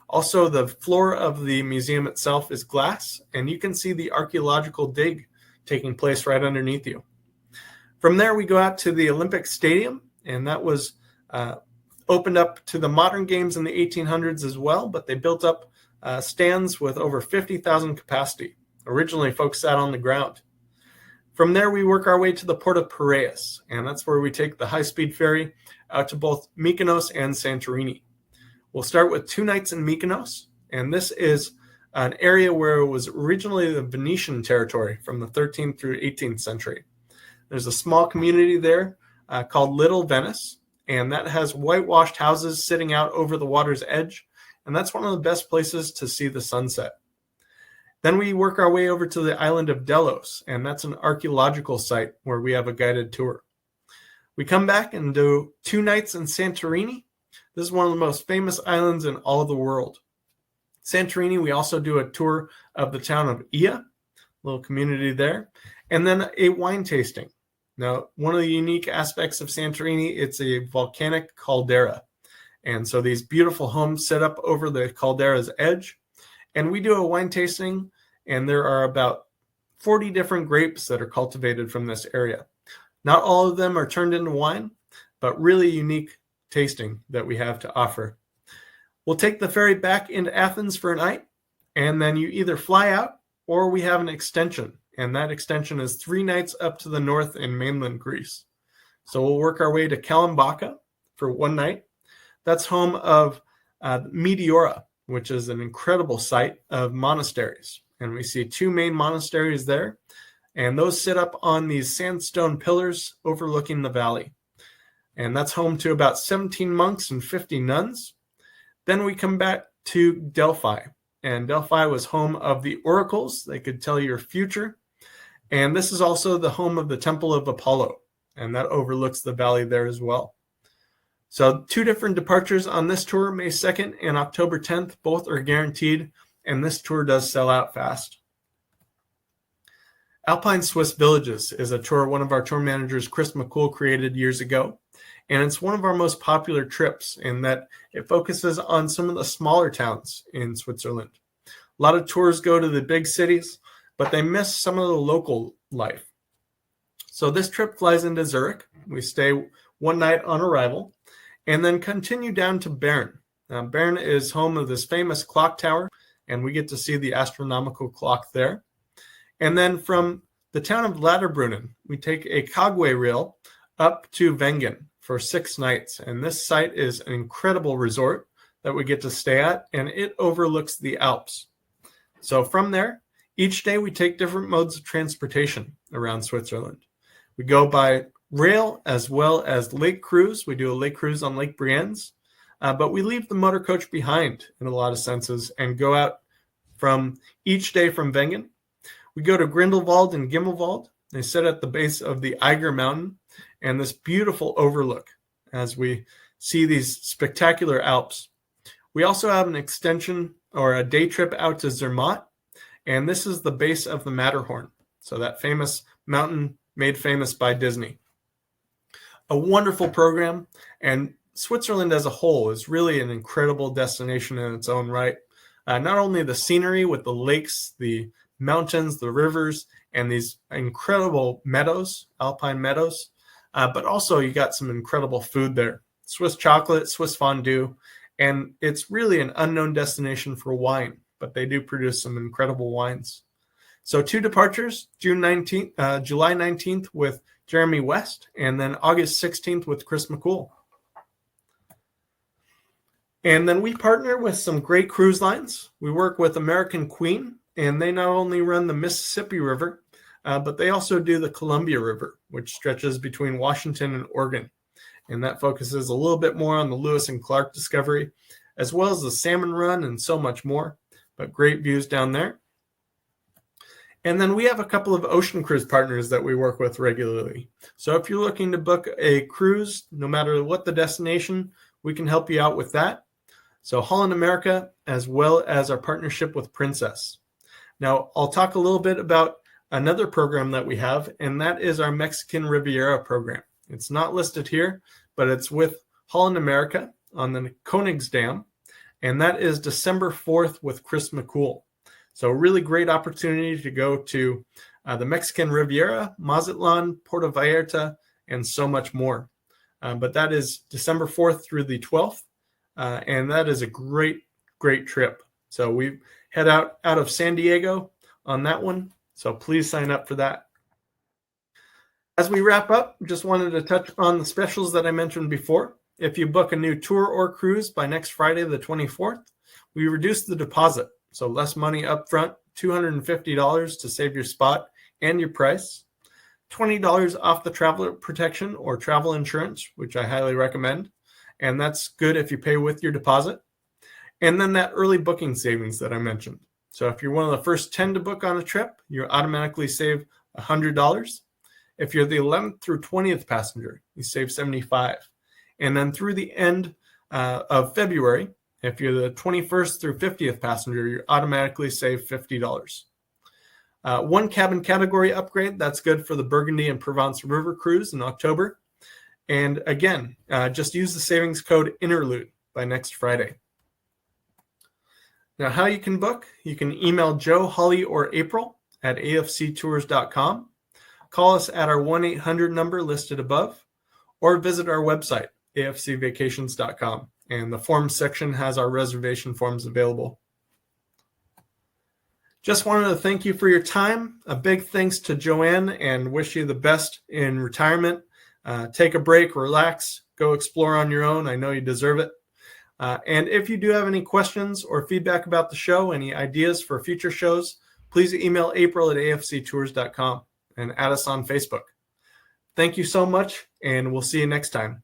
Also, the floor of the museum itself is glass, and you can see the archaeological dig taking place right underneath you. From there, we go out to the Olympic Stadium, and that was opened up to the modern games in the 1800s as well, but they built up stands with over 50,000 capacity. Originally, folks sat on the ground. From there, we work our way to the port of Piraeus, and that's where we take the high-speed ferry out to both Mykonos and Santorini. We'll start with 2 nights in Mykonos, and this is an area where it was originally the Venetian territory from the 13th through 18th century. There's a small community there called Little Venice, and that has whitewashed houses sitting out over the water's edge, and that's one of the best places to see the sunset. Then we work our way over to the island of Delos, and that's an archaeological site where we have a guided tour. We come back and do 2 nights in Santorini. This is one of the most famous islands in all of the world. Santorini, we also do a tour of the town of Ia, little community there, and then a wine tasting. Now, one of the unique aspects of Santorini, it's a volcanic caldera. And so these beautiful homes set up over the caldera's edge. And we do a wine tasting, and there are about 40 different grapes that are cultivated from this area. Not all of them are turned into wine, but really unique tasting that we have to offer. We'll take the ferry back into Athens for a night, and then you either fly out or we have an extension, and that extension is 3 nights up to the north in mainland Greece. So we'll work our way to Kalambaka for 1 night. That's home of Meteora, which is an incredible site of monasteries. And we see 2 main monasteries there, and those sit up on these sandstone pillars overlooking the valley. And that's home to about 17 monks and 50 nuns. Then we come back to Delphi, and Delphi was home of the oracles. They could tell your future. And this is also the home of the Temple of Apollo, and that overlooks the valley there as well. So 2 different departures on this tour, May 2nd and October 10th. Both are guaranteed, and this tour does sell out fast. Alpine Swiss Villages is a tour one of our tour managers, Chris McCool, created years ago. And it's one of our most popular trips in that it focuses on some of the smaller towns in Switzerland. A lot of tours go to the big cities, but they miss some of the local life. So this trip flies into Zurich. We stay 1 night on arrival and then continue down to Bern. Bern is home of this famous clock tower, and we get to see the astronomical clock there. And then from the town of Latterbrunnen, we take a cogway rail up to Wengen for 6 nights. And this site is an incredible resort that we get to stay at, and it overlooks the Alps. So from there, each day we take different modes of transportation around Switzerland. We go by rail as well as lake cruise. We do a lake cruise on Lake Brienz, but we leave the motor coach behind in a lot of senses and go out from each day from Wengen. We go to Grindelwald and Gimmelwald. They sit at the base of the Eiger Mountain, and this beautiful overlook as we see these spectacular Alps. We also have an extension or a day trip out to Zermatt, and this is the base of the Matterhorn, so that famous mountain made famous by Disney. A wonderful program, and Switzerland as a whole is really an incredible destination in its own right. Not only the scenery with the lakes, the mountains, the rivers, and these incredible meadows, alpine meadows, but also you got some incredible food there. Swiss chocolate, Swiss fondue, and it's really an unknown destination for wine, but they do produce some incredible wines. So 2 departures, July 19th with Jeremy West, and then August 16th with Chris McCool. And then we partner with some great cruise lines. We work with American Queen, and they not only run the Mississippi River, but they also do the Columbia River, which stretches between Washington and Oregon. And that focuses a little bit more on the Lewis and Clark discovery, as well as the Salmon Run and so much more, but great views down there. And then we have a couple of ocean cruise partners that we work with regularly. So if you're looking to book a cruise, no matter what the destination, we can help you out with that. So Holland America, as well as our partnership with Princess. Now, I'll talk a little bit about another program that we have, and that is our Mexican Riviera program. It's not listed here, but it's with Holland America on the Koningsdam, and that is December 4th with Chris McCool. So a really great opportunity to go to the Mexican Riviera, Mazatlan, Puerto Vallarta, and so much more. But that is December 4th through the 12th, and that is a great, great trip. So we head out of San Diego on that one, so please sign up for that. As we wrap up, just wanted to touch on the specials that I mentioned before. If you book a new tour or cruise by next Friday, the 24th, we reduce the deposit. So less money up front, $250 to save your spot and your price. $20 off the travel protection or travel insurance, which I highly recommend. And that's good if you pay with your deposit. And then that early booking savings that I mentioned. So if you're one of the first 10 to book on a trip, you automatically save $100. If you're the 11th through 20th passenger, you save $75. And then through the end of February, if you're the 21st through 50th passenger, you automatically save $50. One cabin category upgrade, that's good for the Burgundy and Provence River Cruise in October. And again, just use the savings code Interlude by next Friday. Now, how you can book, you can email Joe, Holly, or April at afctours.com. Call us at our 1-800 number listed above, or visit our website, afcvacations.com, and the forms section has our reservation forms available. Just wanted to thank you for your time. A big thanks to Jo Ann and wish you the best in retirement. Take a break, relax, go explore on your own. I know you deserve it. And if you do have any questions or feedback about the show, any ideas for future shows, please email april@afctours.com and add us on Facebook. Thank you so much, and we'll see you next time.